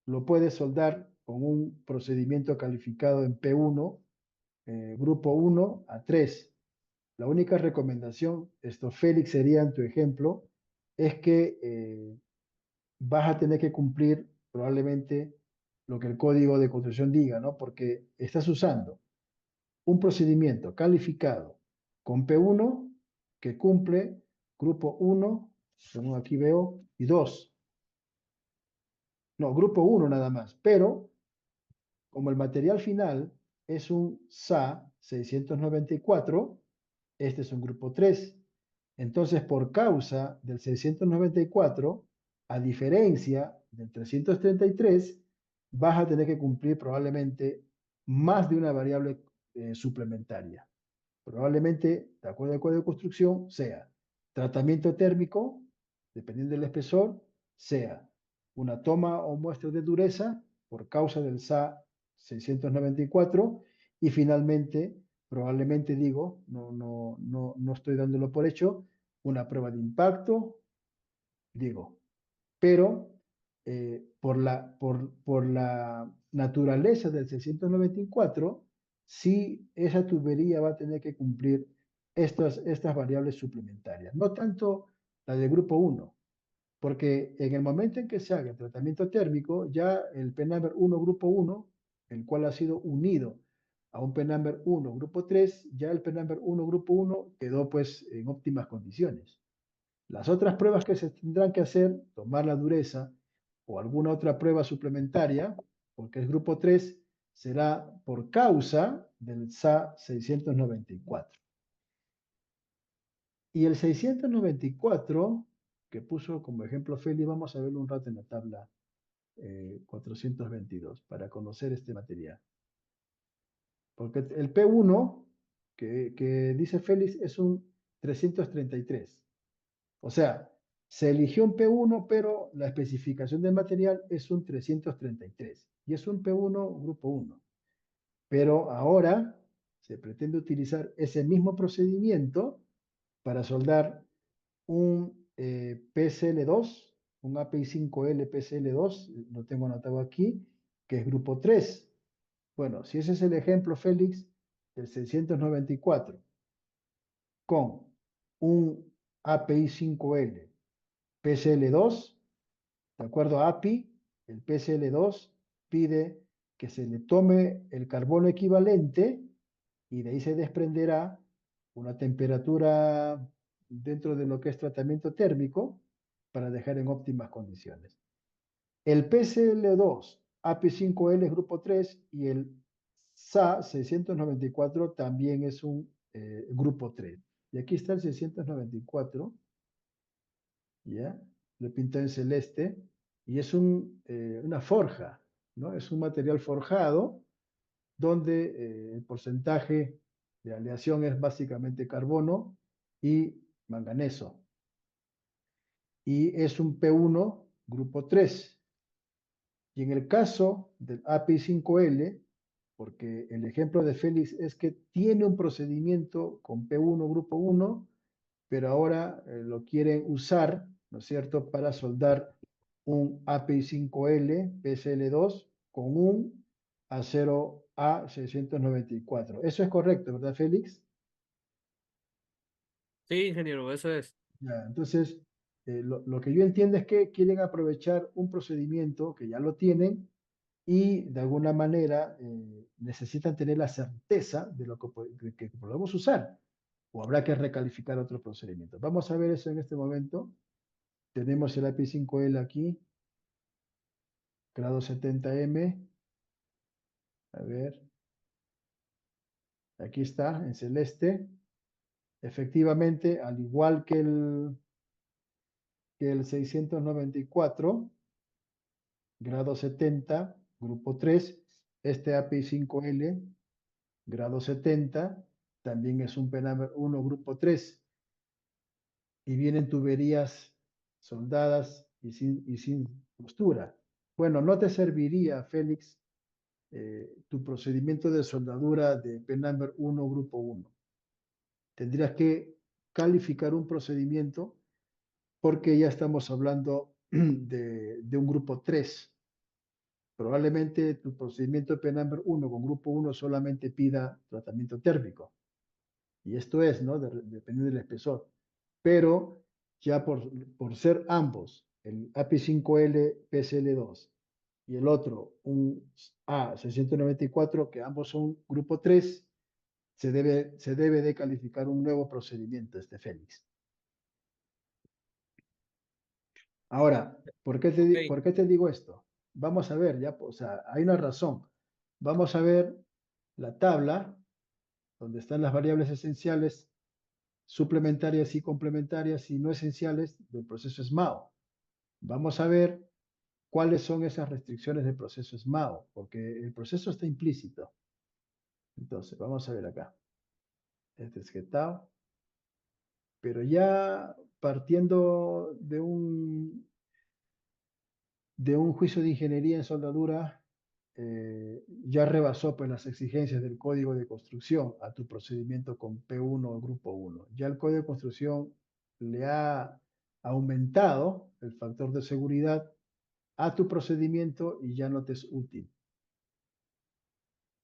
lo puedes soldar con un procedimiento calificado en P1, grupo 1 a 3. La única recomendación, Félix, sería en tu ejemplo, es que vas a tener que cumplir probablemente lo que el código de construcción diga, ¿no? Porque estás usando un procedimiento calificado con P1 que cumple grupo 1, según aquí veo, y 2. No, grupo 1 nada más, pero como el material final es un SA 694, este es un grupo 3. Entonces, por causa del 694, a diferencia del 333, vas a tener que cumplir probablemente más de una variable suplementaria. Probablemente, de acuerdo al código de construcción, sea tratamiento térmico, dependiendo del espesor, sea una toma o muestra de dureza por causa del SA 694 y finalmente, probablemente digo, no estoy dándolo por hecho, una prueba de impacto, digo, pero por la naturaleza del 694, sí esa tubería va a tener que cumplir estas variables suplementarias. No tanto la del grupo 1, porque en el momento en que se haga el tratamiento térmico, ya el P-Number 1 grupo 1, el cual ha sido unido a un P-Number 1 grupo 3, ya el P-Number 1 grupo 1 quedó pues en óptimas condiciones. Las otras pruebas que se tendrán que hacer, tomar la dureza o alguna otra prueba suplementaria, porque es grupo 3, será por causa del SA 694. Y el 694, que puso como ejemplo Feli, vamos a verlo un rato en la tabla 422 para conocer este material. Porque el P1 que dice Félix es un 333. O sea, se eligió un P1, pero la especificación del material es un 333 y es un P1 grupo 1. Pero ahora se pretende utilizar ese mismo procedimiento para soldar un PSL2, un API5L PSL2, lo tengo anotado aquí, que es grupo 3. Bueno, si ese es el ejemplo, Félix, del 694, con un API5L PSL2, de acuerdo a API, el PSL2 pide que se le tome el carbono equivalente y de ahí se desprenderá una temperatura dentro de lo que es tratamiento térmico para dejar en óptimas condiciones. El PSL2, AP5L es grupo 3 y el SA 694 también es un grupo 3. Y aquí está el 694, ¿ya? Lo pinté en celeste y es una forja, ¿no? Es un material forjado donde el porcentaje de aleación es básicamente carbono y manganeso. Y es un P1 grupo 3. Y en el caso del API5L, porque el ejemplo de Félix es que tiene un procedimiento con P1 grupo 1, pero ahora lo quieren usar, ¿no es cierto?, para soldar un API5L PSL2 con un A0A694. Eso es correcto, ¿verdad, Félix? Sí, ingeniero, eso es. Ya, entonces, lo que yo entiendo es que quieren aprovechar un procedimiento que ya lo tienen y de alguna manera necesitan tener la certeza de lo que podemos usar o habrá que recalificar otro procedimiento. Vamos a ver eso en este momento. Tenemos el API5L aquí, grado 70M. A ver, aquí está, en celeste. Efectivamente, al igual que el 694, grado 70, grupo 3, este API5L, grado 70, también es un PENAMBER 1, grupo 3, y vienen tuberías soldadas y sin costura. Bueno, no te serviría, Félix, tu procedimiento de soldadura de PENAMBER 1, grupo 1. Tendrías que calificar un procedimiento porque ya estamos hablando de un grupo 3. Probablemente tu procedimiento de PENAMBER 1 con grupo 1 solamente pida tratamiento térmico. Y esto es, ¿no? Dependiendo del espesor. Pero ya por ser ambos, el API5L PSL2 y el otro, un A694, que ambos son grupo 3, se debe de calificar un nuevo procedimiento, Félix. Ahora, Ok. ¿por qué te digo esto? Vamos a ver, ya, o sea, hay una razón. Vamos a ver la tabla donde están las variables esenciales, suplementarias y complementarias y no esenciales del proceso SMAO. Vamos a ver cuáles son esas restricciones del proceso SMAO, porque el proceso está implícito. Entonces, vamos a ver acá. Este es Getao. Pero ya partiendo de un juicio de ingeniería en soldadura, ya rebasó pues, las exigencias del código de construcción a tu procedimiento con P1 o grupo 1. Ya el código de construcción le ha aumentado el factor de seguridad a tu procedimiento y ya no te es útil.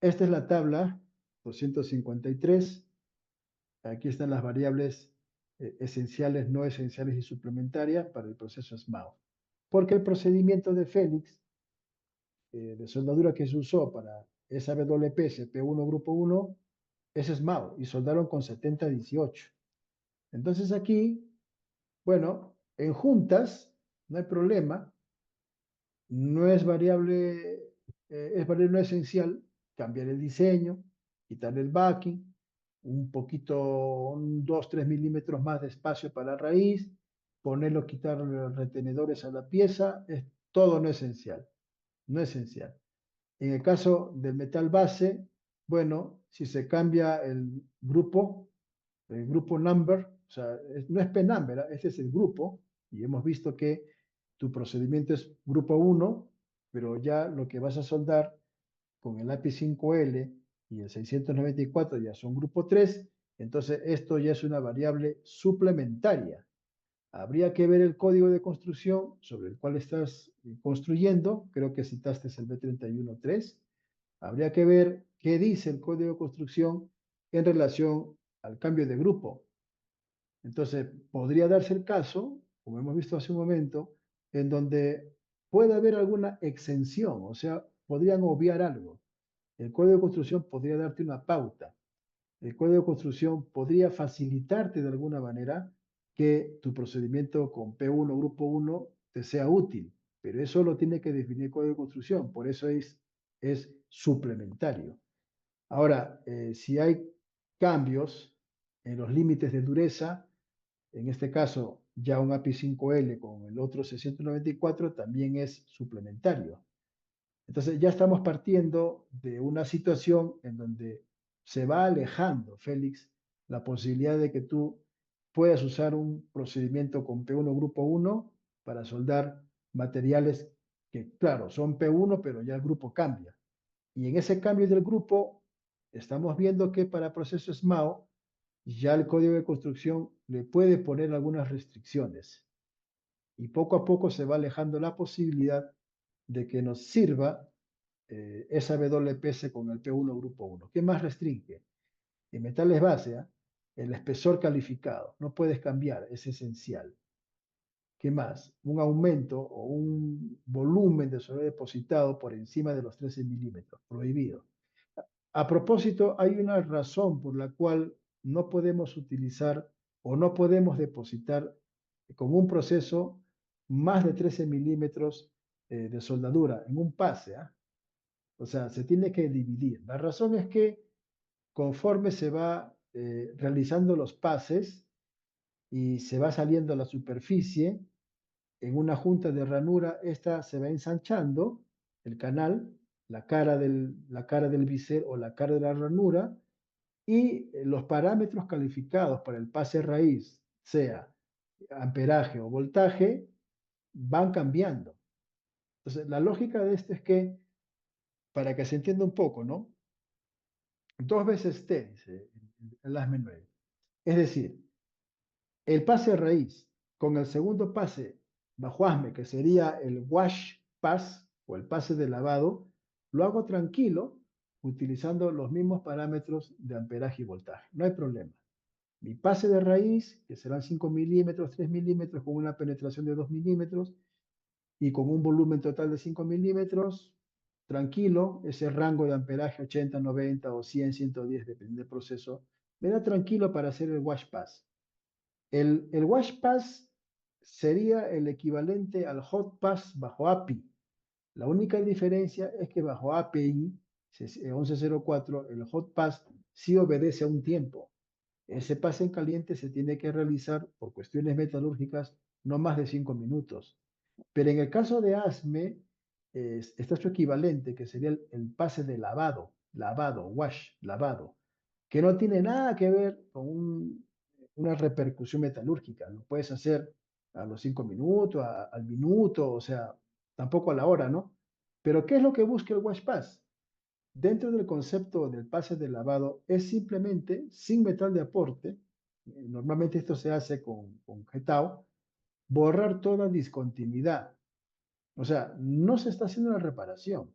Esta es la tabla 253. Aquí están las variables esenciales, no esenciales y suplementarias para el proceso SMAO. Porque el procedimiento de Félix de soldadura que se usó para esa WPS P1 Grupo 1 es SMAO y soldaron con 7018. Entonces aquí, bueno, en juntas no hay problema, no es variable, es variable no esencial cambiar el diseño, quitar el backing, un poquito, 2-3 milímetros más de espacio para la raíz, ponerlo, quitar los retenedores a la pieza, es todo no esencial, no esencial. En el caso del metal base, bueno, si se cambia el grupo number, o sea, no es P-number, ese es el grupo, y hemos visto que tu procedimiento es grupo 1, pero ya lo que vas a soldar con el API 5L y el 694 ya son grupo 3, entonces esto ya es una variable suplementaria. Habría que ver el código de construcción sobre el cual estás construyendo, creo que citaste el B313. Habría que ver qué dice el código de construcción en relación al cambio de grupo. Entonces, podría darse el caso, como hemos visto hace un momento, en donde puede haber alguna exención, o sea, podrían obviar algo. El código de construcción podría darte una pauta. El código de construcción podría facilitarte de alguna manera que tu procedimiento con P1, grupo 1, te sea útil, pero eso lo tiene que definir el código de construcción, por eso es suplementario. Ahora, si hay cambios en los límites de dureza, en este caso ya un API 5L con el otro 694 también es suplementario. Entonces ya estamos partiendo de una situación en donde se va alejando, Félix, la posibilidad de que tú puedes usar un procedimiento con P1 grupo 1 para soldar materiales que, claro, son P1, pero ya el grupo cambia. Y en ese cambio del grupo, estamos viendo que para procesos SMAO, ya el código de construcción le puede poner algunas restricciones. Y poco a poco se va alejando la posibilidad de que nos sirva esa WPS con el P1 grupo 1. ¿Qué más restringe? En metales base, el espesor calificado. No puedes cambiar, es esencial. ¿Qué más? Un aumento o un volumen de soldado depositado por encima de los 13 milímetros, prohibido. A propósito, hay una razón por la cual no podemos utilizar o no podemos depositar con un proceso más de 13 milímetros de soldadura en un pase. O sea, se tiene que dividir. La razón es que conforme se va realizando los pases y se va saliendo a la superficie, en una junta de ranura, esta se va ensanchando, el canal, la cara del bisel o la cara de la ranura, y los parámetros calificados para el pase raíz, sea amperaje o voltaje, van cambiando. Entonces, la lógica de esto es que, para que se entienda un poco, ¿no? 2 veces T, dice el ASME 9. Es decir, el pase raíz con el segundo pase bajo ASME, que sería el wash pass o el pase de lavado, lo hago tranquilo utilizando los mismos parámetros de amperaje y voltaje. No hay problema. Mi pase de raíz, que serán 5 milímetros, 3 milímetros, con una penetración de 2 milímetros y con un volumen total de 5 milímetros, tranquilo, ese rango de amperaje 80, 90 o 100, 110, depende del proceso, me da tranquilo para hacer el wash pass. El wash pass sería el equivalente al hot pass bajo API. La única diferencia es que bajo API 1104, el hot pass sí obedece a un tiempo. Ese pase en caliente se tiene que realizar por cuestiones metalúrgicas no más de 5 minutos. Pero en el caso de ASME, está su equivalente, que sería el pase de lavado, wash, lavado, que no tiene nada que ver con una repercusión metalúrgica. Lo puedes hacer a los 5 minutos, al minuto, o sea, tampoco a la hora, ¿no? Pero ¿qué es lo que busca el wash pass? Dentro del concepto del pase de lavado es simplemente, sin metal de aporte, normalmente esto se hace con Getao, borrar toda discontinuidad. O sea, no se está haciendo una reparación,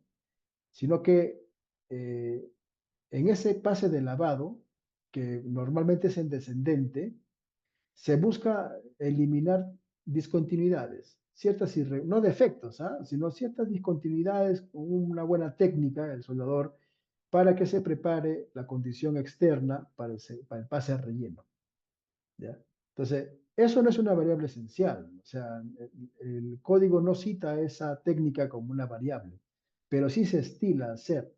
sino que en ese pase de lavado, que normalmente es en descendente, se busca eliminar discontinuidades, no defectos, sino ciertas discontinuidades con una buena técnica, el soldador, para que se prepare la condición externa para el pase a relleno. ¿Ya? Entonces, eso no es una variable esencial. O sea, el código no cita esa técnica como una variable, pero sí se estila hacer.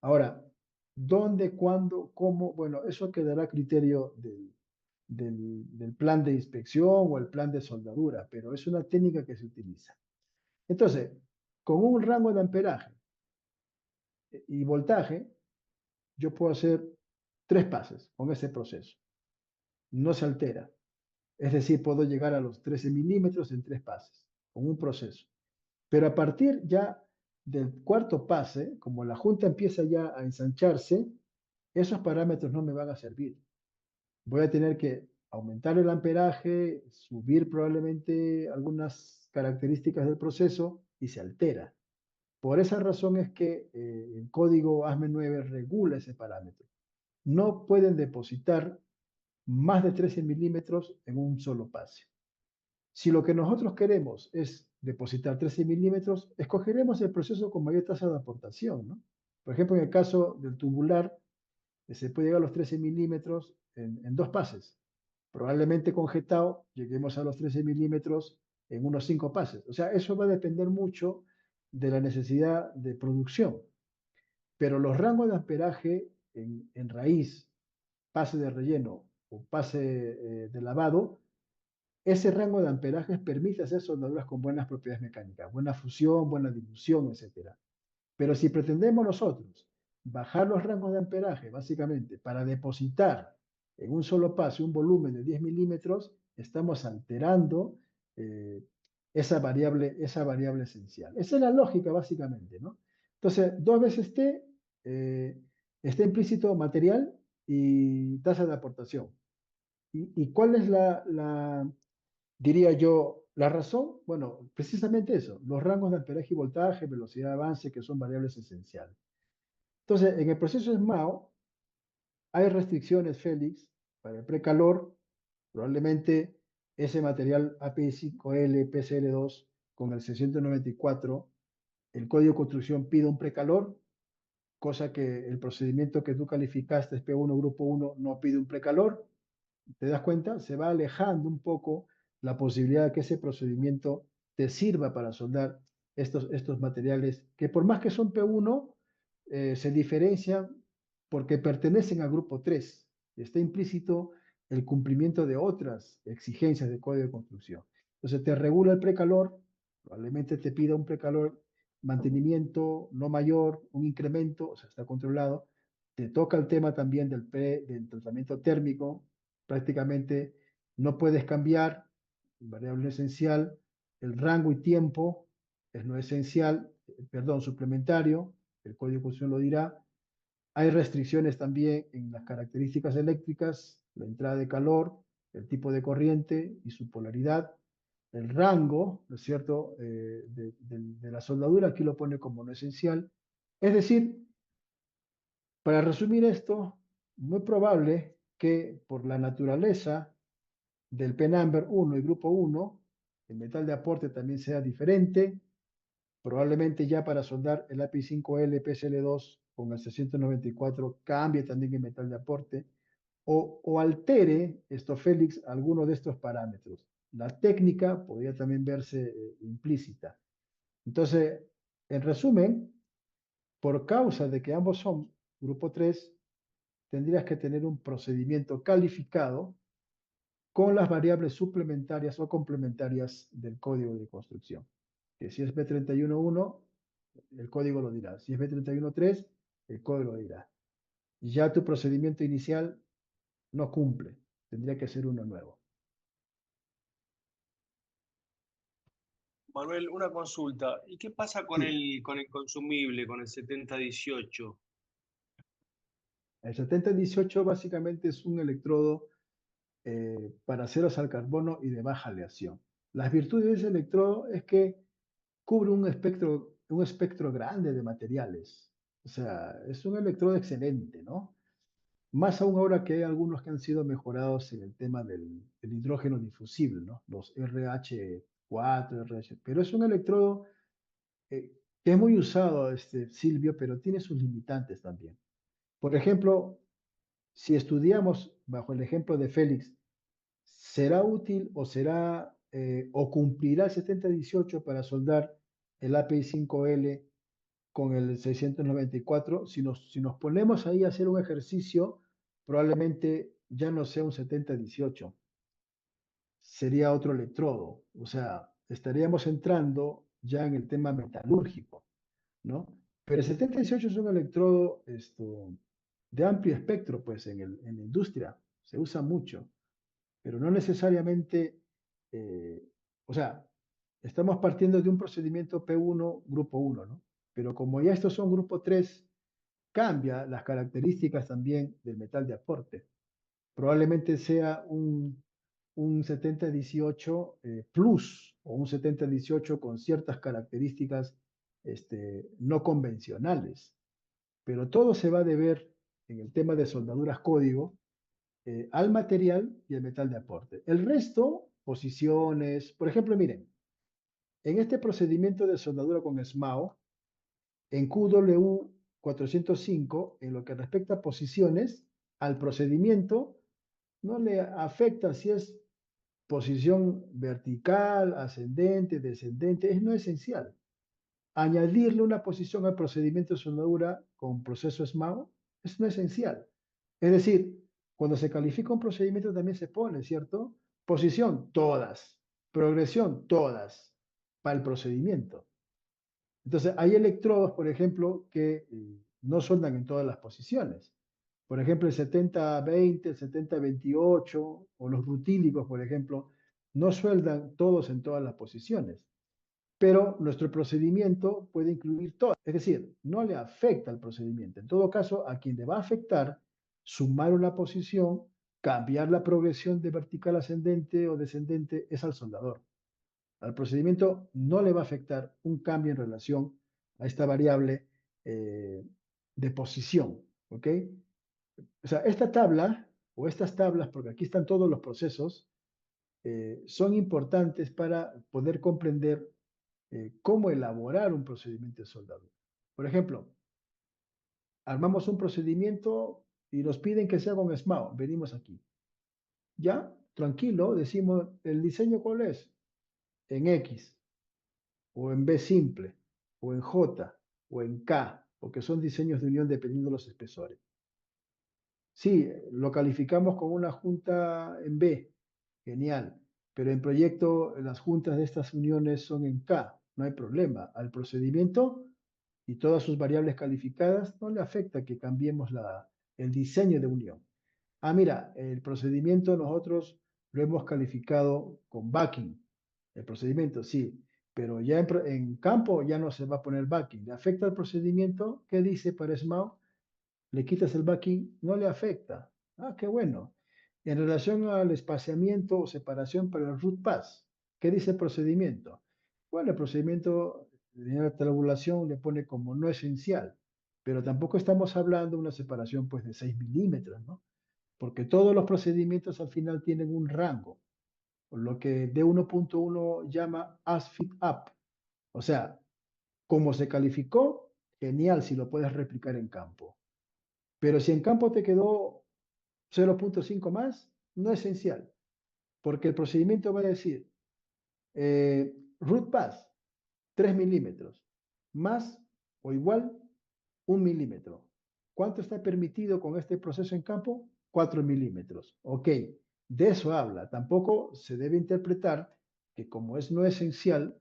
Ahora, ¿dónde, cuándo, cómo? Bueno, eso quedará a criterio del plan de inspección o el plan de soldadura, pero es una técnica que se utiliza. Entonces, con un rango de amperaje y voltaje, yo puedo hacer 3 pases con ese proceso. No se altera. Es decir, puedo llegar a los 13 milímetros en 3 pases, con un proceso. Pero a partir ya del cuarto pase, como la junta empieza ya a ensancharse, esos parámetros no me van a servir. Voy a tener que aumentar el amperaje, subir probablemente algunas características del proceso y se altera. Por esa razón es que el código ASME 9 regula ese parámetro. No pueden depositar más de 13 milímetros en un solo pase. Si lo que nosotros queremos es depositar 13 milímetros, escogeremos el proceso con mayor tasa de aportación, ¿no? Por ejemplo, en el caso del tubular, se puede llegar a los 13 milímetros en 2 pases. Probablemente con Getao lleguemos a los 13 milímetros en unos 5 pases. O sea, eso va a depender mucho de la necesidad de producción. Pero los rangos de amperaje en raíz, pase de relleno o pase de lavado, ese rango de amperajes permite hacer soldaduras con buenas propiedades mecánicas, buena fusión, buena dilución, etc. Pero si pretendemos nosotros bajar los rangos de amperaje, básicamente, para depositar en un solo paso, un volumen de 10 milímetros, estamos alterando esa variable esencial. Esa es la lógica, básicamente, ¿no? Entonces, dos veces T, está implícito material y tasa de aportación. ¿Y cuál es diría yo, la razón? Bueno, precisamente eso, los rangos de amperaje y voltaje, velocidad de avance, que son variables esenciales. Entonces, en el proceso SMAO hay restricciones, Félix, para el precalor. Probablemente ese material API5L, PCL2 con el 694, el código de construcción pide un precalor, cosa que el procedimiento que tú calificaste, P1 Grupo 1, no pide un precalor. ¿Te das cuenta? Se va alejando un poco la posibilidad de que ese procedimiento te sirva para soldar estos materiales que por más que son P1, se diferencian porque pertenecen al grupo 3. Está implícito el cumplimiento de otras exigencias de código de construcción. Entonces te regula el precalor, probablemente te pida un precalor mantenimiento no mayor, un incremento, o sea, está controlado. Te toca el tema también del tratamiento térmico, prácticamente no puedes cambiar, variable esencial, el rango y tiempo es no esencial, perdón, suplementario, el código de construcción lo dirá. Hay restricciones también en las características eléctricas, la entrada de calor, el tipo de corriente y su polaridad, el rango, ¿no es cierto?, de la soldadura, aquí lo pone como no esencial. Es decir, para resumir esto, muy probable que por la naturaleza del P-Number 1 y grupo 1, el metal de aporte también sea diferente. Probablemente ya para soldar el API5L PSL2 con el 694 cambie también el metal de aporte o altere esto, Félix, alguno de estos parámetros. La técnica podría también verse implícita. Entonces, en resumen, por causa de que ambos son grupo 3, tendrías que tener un procedimiento calificado con las variables suplementarias o complementarias del código de construcción. Que si es B311, el código lo dirá. Si es B313, el código lo dirá. Y ya tu procedimiento inicial no cumple. Tendría que ser uno nuevo. Manuel, una consulta. ¿Y qué pasa con Sí. con el consumible, con el 7018? El 7018 básicamente es un electrodo para ceros al carbono y de baja aleación. Las virtudes de ese electrodo es que cubre un espectro grande de materiales. O sea, es un electrodo excelente, ¿no? Más aún ahora que hay algunos que han sido mejorados en el tema del hidrógeno difusible, ¿no? Los RH4, RH, pero es un electrodo que es muy usado, Silvio, pero tiene sus limitantes también. Por ejemplo, si estudiamos bajo el ejemplo de Félix, ¿será útil o cumplirá el 7018 para soldar el API5L con el 694? Si nos ponemos ahí a hacer un ejercicio, probablemente ya no sea un 7018, sería otro electrodo. O sea, estaríamos entrando ya en el tema metalúrgico, ¿no? Pero el 7018 es un electrodo de amplio espectro, pues, en la industria. Se usa mucho, pero no necesariamente, eh, o sea, estamos partiendo de un procedimiento P1, grupo 1, ¿no? Pero como ya estos son grupo 3, cambia las características también del metal de aporte. Probablemente sea un 7018 plus o un 7018 con ciertas características no convencionales. Pero todo se va a deber en el tema de soldaduras código al material y el metal de aporte. El resto, posiciones, por ejemplo, miren, en este procedimiento de soldadura con SMAO, en QW 405, en lo que respecta a posiciones, al procedimiento no le afecta si es posición vertical, ascendente, descendente, es no esencial. Añadirle una posición al procedimiento de soldadura con proceso SMAO es no esencial. Es decir, cuando se califica un procedimiento también se pone, ¿cierto? Posición, todas. Progresión, todas. Para el procedimiento. Entonces, hay electrodos, por ejemplo, que no soldan en todas las posiciones. Por ejemplo, el 70-20, el 70-28 o los rutílicos, por ejemplo, no sueldan todos en todas las posiciones, pero nuestro procedimiento puede incluir todo. Es decir, no le afecta al procedimiento. En todo caso, a quien le va a afectar sumar una posición, cambiar la progresión de vertical ascendente o descendente es al soldador. Al procedimiento no le va a afectar un cambio en relación a esta variable de posición. ¿Ok? O sea, esta tabla o estas tablas, porque aquí están todos los procesos, son importantes para poder comprender cómo elaborar un procedimiento de soldadura. Por ejemplo, armamos un procedimiento y nos piden que sea con SMAO. Venimos aquí. Ya, tranquilo, decimos, ¿el diseño cuál es? En X, o en B simple, o en J, o en K, porque son diseños de unión dependiendo de los espesores. Sí, lo calificamos con una junta en B, genial, pero en proyecto las juntas de estas uniones son en K, no hay problema. Al procedimiento y todas sus variables calificadas no le afecta que cambiemos el diseño de unión. Ah, mira, el procedimiento nosotros lo hemos calificado con backing. El procedimiento sí, pero ya en campo ya no se va a poner backing. ¿Le afecta al procedimiento? ¿Qué dice para SMAO? Le quitas el backing, no le afecta. Ah, qué bueno. En relación al espaciamiento o separación para el root pass, ¿qué dice el procedimiento? Bueno, el procedimiento de la tabulación le pone como no esencial, pero tampoco estamos hablando de una separación pues de 6 milímetros, ¿no? Porque todos los procedimientos al final tienen un rango, lo que D1.1 llama as fit up. O sea, como se calificó, genial si lo puedes replicar en campo. Pero si en campo te quedó 0.5 más, no es esencial, porque el procedimiento va a decir root pass 3 milímetros, más o igual 1 milímetro. ¿Cuánto está permitido con este proceso en campo? 4 milímetros. Ok, de eso habla. Tampoco se debe interpretar que como es no esencial,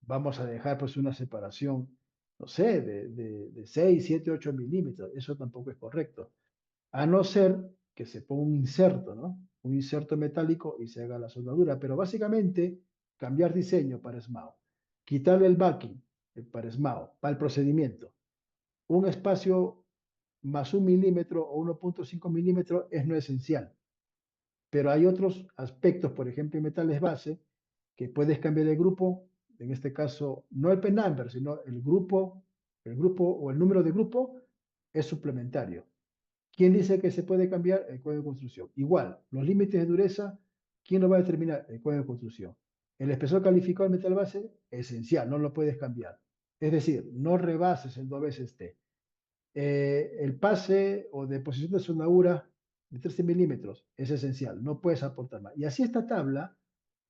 vamos a dejar pues una separación, no sé, de 6, 7, 8 milímetros. Eso tampoco es correcto. A no ser que se ponga un inserto, ¿no? Un inserto metálico y se haga la soldadura. Pero básicamente, cambiar diseño para SMAO. Quitarle el backing para SMAO, para el procedimiento. Un espacio más 1 milímetro o 1.5 milímetros es no esencial. Pero hay otros aspectos, por ejemplo, en metales base, que puedes cambiar de grupo, en este caso, no el p-number, sino el grupo o el número de grupo es suplementario. ¿Quién dice que se puede cambiar? El código de construcción. Igual, los límites de dureza, ¿quién lo va a determinar? El código de construcción. El espesor calificado del metal base, esencial, no lo puedes cambiar. Es decir, no rebases el 2 veces T. El pase o deposición de soldadura de 13 milímetros es esencial, no puedes aportar más. Y así esta tabla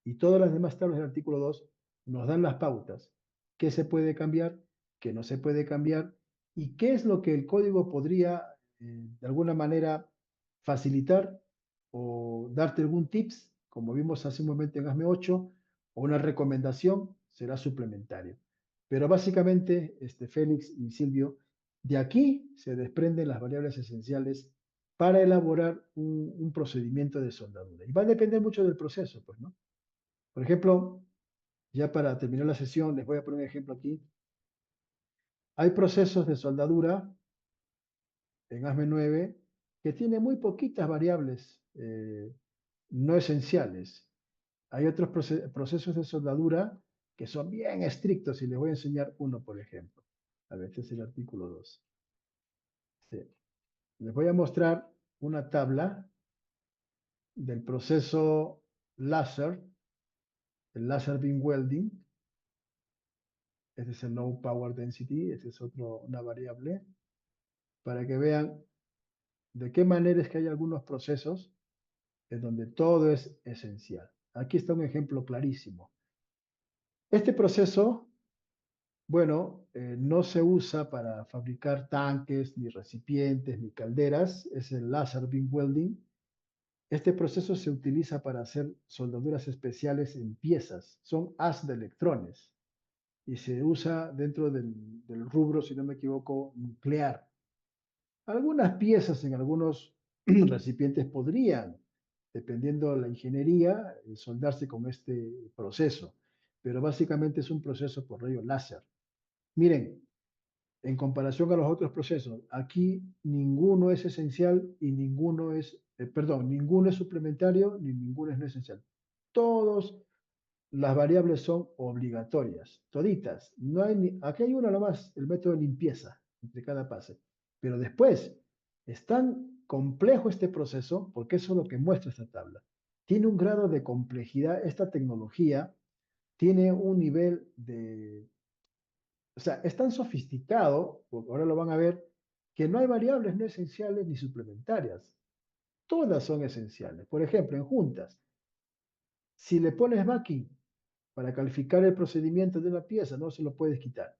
y todas las demás tablas del artículo 2 nos dan las pautas. ¿Qué se puede cambiar? ¿Qué no se puede cambiar? ¿Y qué es lo que el código podría, de alguna manera, facilitar o darte algún tips, como vimos hace un momento en ASME 8, o una recomendación, será suplementario. Pero básicamente, Félix y Silvio, de aquí se desprenden las variables esenciales para elaborar un procedimiento de soldadura. Y va a depender mucho del proceso, pues, ¿no? Por ejemplo, ya para terminar la sesión, les voy a poner un ejemplo aquí. Hay procesos de soldadura en ASME 9 que tienen muy poquitas variables no esenciales. Hay otros procesos de soldadura que son bien estrictos y les voy a enseñar uno, por ejemplo. A ver, este es el artículo 2. Sí. Les voy a mostrar una tabla del proceso láser, el laser beam welding. Este es el low power density, este es una variable, para que vean de qué manera es que hay algunos procesos en donde todo es esencial. Aquí está un ejemplo clarísimo. Este proceso, bueno, no se usa para fabricar tanques, ni recipientes, ni calderas, es el laser beam welding. Este proceso se utiliza para hacer soldaduras especiales en piezas, son haz de electrones y se usa dentro del rubro, si no me equivoco, nuclear. Algunas piezas en algunos recipientes podrían, dependiendo de la ingeniería, soldarse con este proceso, pero básicamente es un proceso por rayo láser. Miren, en comparación a los otros procesos, aquí ninguno es esencial y ninguno es, perdón, ninguno es suplementario ni ninguno es no esencial. Todos las variables son obligatorias, toditas. No hay aquí hay una nomás, el método de limpieza entre cada fase. Pero después, es tan complejo este proceso, porque eso es lo que muestra esta tabla. Tiene un grado de complejidad, esta tecnología tiene un nivel de, o sea, es tan sofisticado, porque ahora lo van a ver, que no hay variables no esenciales ni suplementarias. Todas son esenciales. Por ejemplo, en juntas, si le pones backing para calificar el procedimiento de una pieza, no se lo puedes quitar,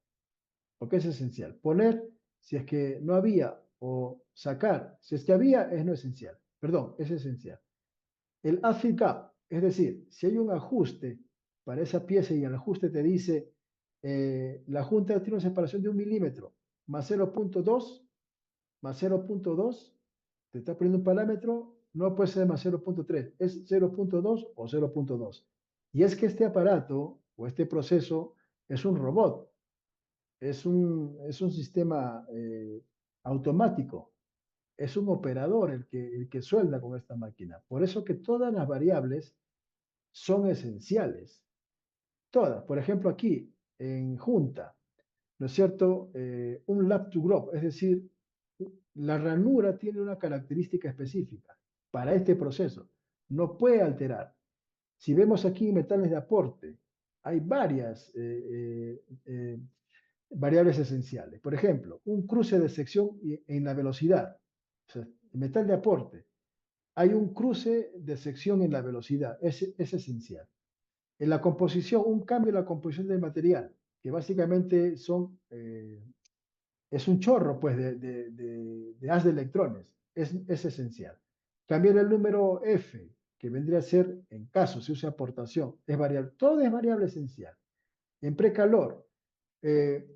porque es esencial. Poner, si es que no había, o sacar, si es que había, es no esencial. Perdón, es esencial. El AFI gap, es decir, si hay un ajuste para esa pieza y el ajuste te dice, la junta tiene una separación de 1 milímetro, más 0.2, más 0.2, te está poniendo un parámetro, no puede ser más 0.3, es 0.2 o 0.2. Y es que este aparato o este proceso es un robot, es un sistema automático, es un operador el que suelda con esta máquina. Por eso que todas las variables son esenciales, todas. Por ejemplo, aquí en junta, ¿no es cierto? Un lap to growth, es decir, la ranura tiene una característica específica para este proceso. No puede alterar. Si vemos aquí metales de aporte, hay varias variables esenciales. Por ejemplo, un cruce de sección en la velocidad. O sea, metal de aporte. Hay un cruce de sección en la velocidad. Es esencial. En la composición, un cambio en la composición del material, que básicamente es un chorro pues, de haz de electrones. Es esencial. Cambiar el número F, que vendría a ser, en caso se use aportación, es variable. Todo es variable esencial. En precalor,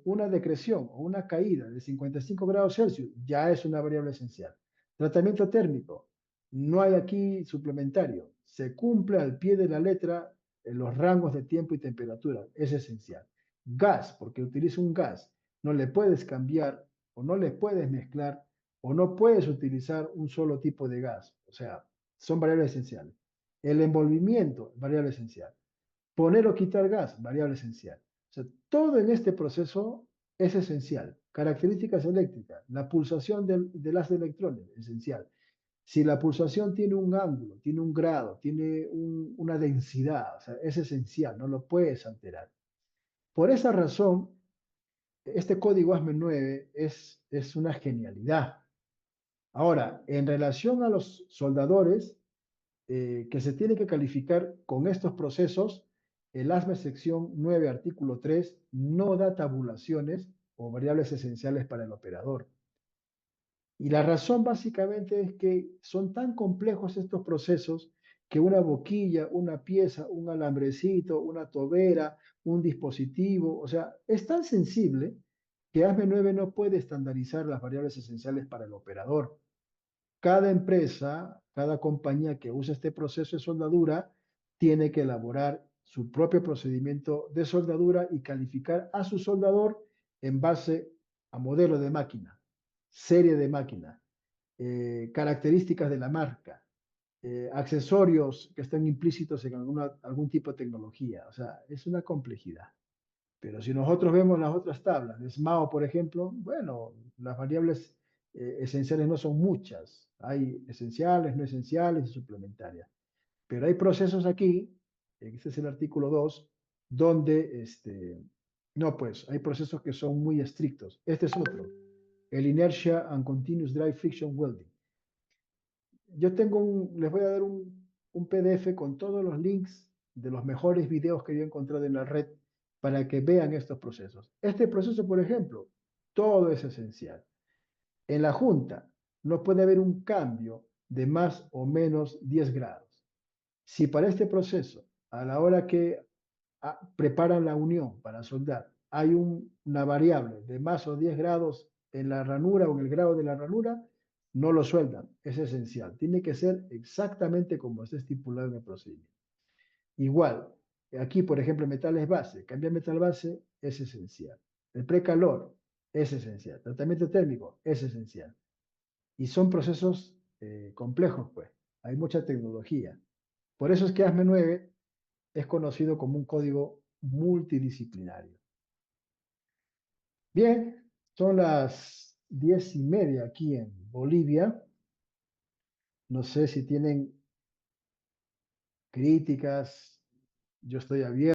una decreción o una caída de 55 grados Celsius ya es una variable esencial. Tratamiento térmico, no hay aquí suplementario. Se cumple al pie de la letra en los rangos de tiempo y temperatura. Es esencial. Gas, porque utiliza un gas. No le puedes cambiar o no le puedes mezclar o no puedes utilizar un solo tipo de gas. O sea, son variables esenciales. El envolvimiento, variable esencial. Poner o quitar gas, variable esencial. O sea, todo en este proceso es esencial. Características eléctricas, la pulsación del haz de electrones, esencial. Si la pulsación tiene un ángulo, tiene un grado, tiene una densidad, o sea, es esencial, no lo puedes alterar. Por esa razón, este código ASME9 es una genialidad. Ahora, en relación a los soldadores, que se tiene que calificar con estos procesos, el ASME sección 9, artículo 3, no da tabulaciones o variables esenciales para el operador. Y la razón básicamente es que son tan complejos estos procesos que una boquilla, una pieza, un alambrecito, una tobera, un dispositivo, o sea, es tan sensible que ASME 9 no puede estandarizar las variables esenciales para el operador. Cada empresa, cada compañía que usa este proceso de soldadura tiene que elaborar su propio procedimiento de soldadura y calificar a su soldador en base a modelo de máquina, serie de máquina, características de la marca, accesorios que están implícitos en algún tipo de tecnología. O sea, es una complejidad. Pero si nosotros vemos las otras tablas, de SMAO, por ejemplo, bueno, las variables esenciales no son muchas. Hay esenciales, no esenciales y suplementarias. Pero hay procesos aquí, este es el artículo 2, donde, no, pues, hay procesos que son muy estrictos. Este es otro, el Inertia and Continuous Dry Friction Welding. Yo les voy a dar un PDF con todos los links de los mejores videos que yo he encontrado en la red para que vean estos procesos. Este proceso, por ejemplo, todo es esencial. En la junta no puede haber un cambio de más o menos 10 grados. Si para este proceso, a la hora que preparan la unión para soldar, hay una variable de más o 10 grados, en la ranura o en el grado de la ranura, no lo sueldan. Es esencial. Tiene que ser exactamente como está estipulado en el procedimiento. Igual, aquí, por ejemplo, metales base. Cambiar metal base es esencial. El precalor es esencial. Tratamiento térmico es esencial. Y son procesos complejos, pues. Hay mucha tecnología. Por eso es que ASME 9 es conocido como un código multidisciplinario. Bien, son las 10:30 aquí en Bolivia. No sé si tienen críticas. Yo estoy abierto.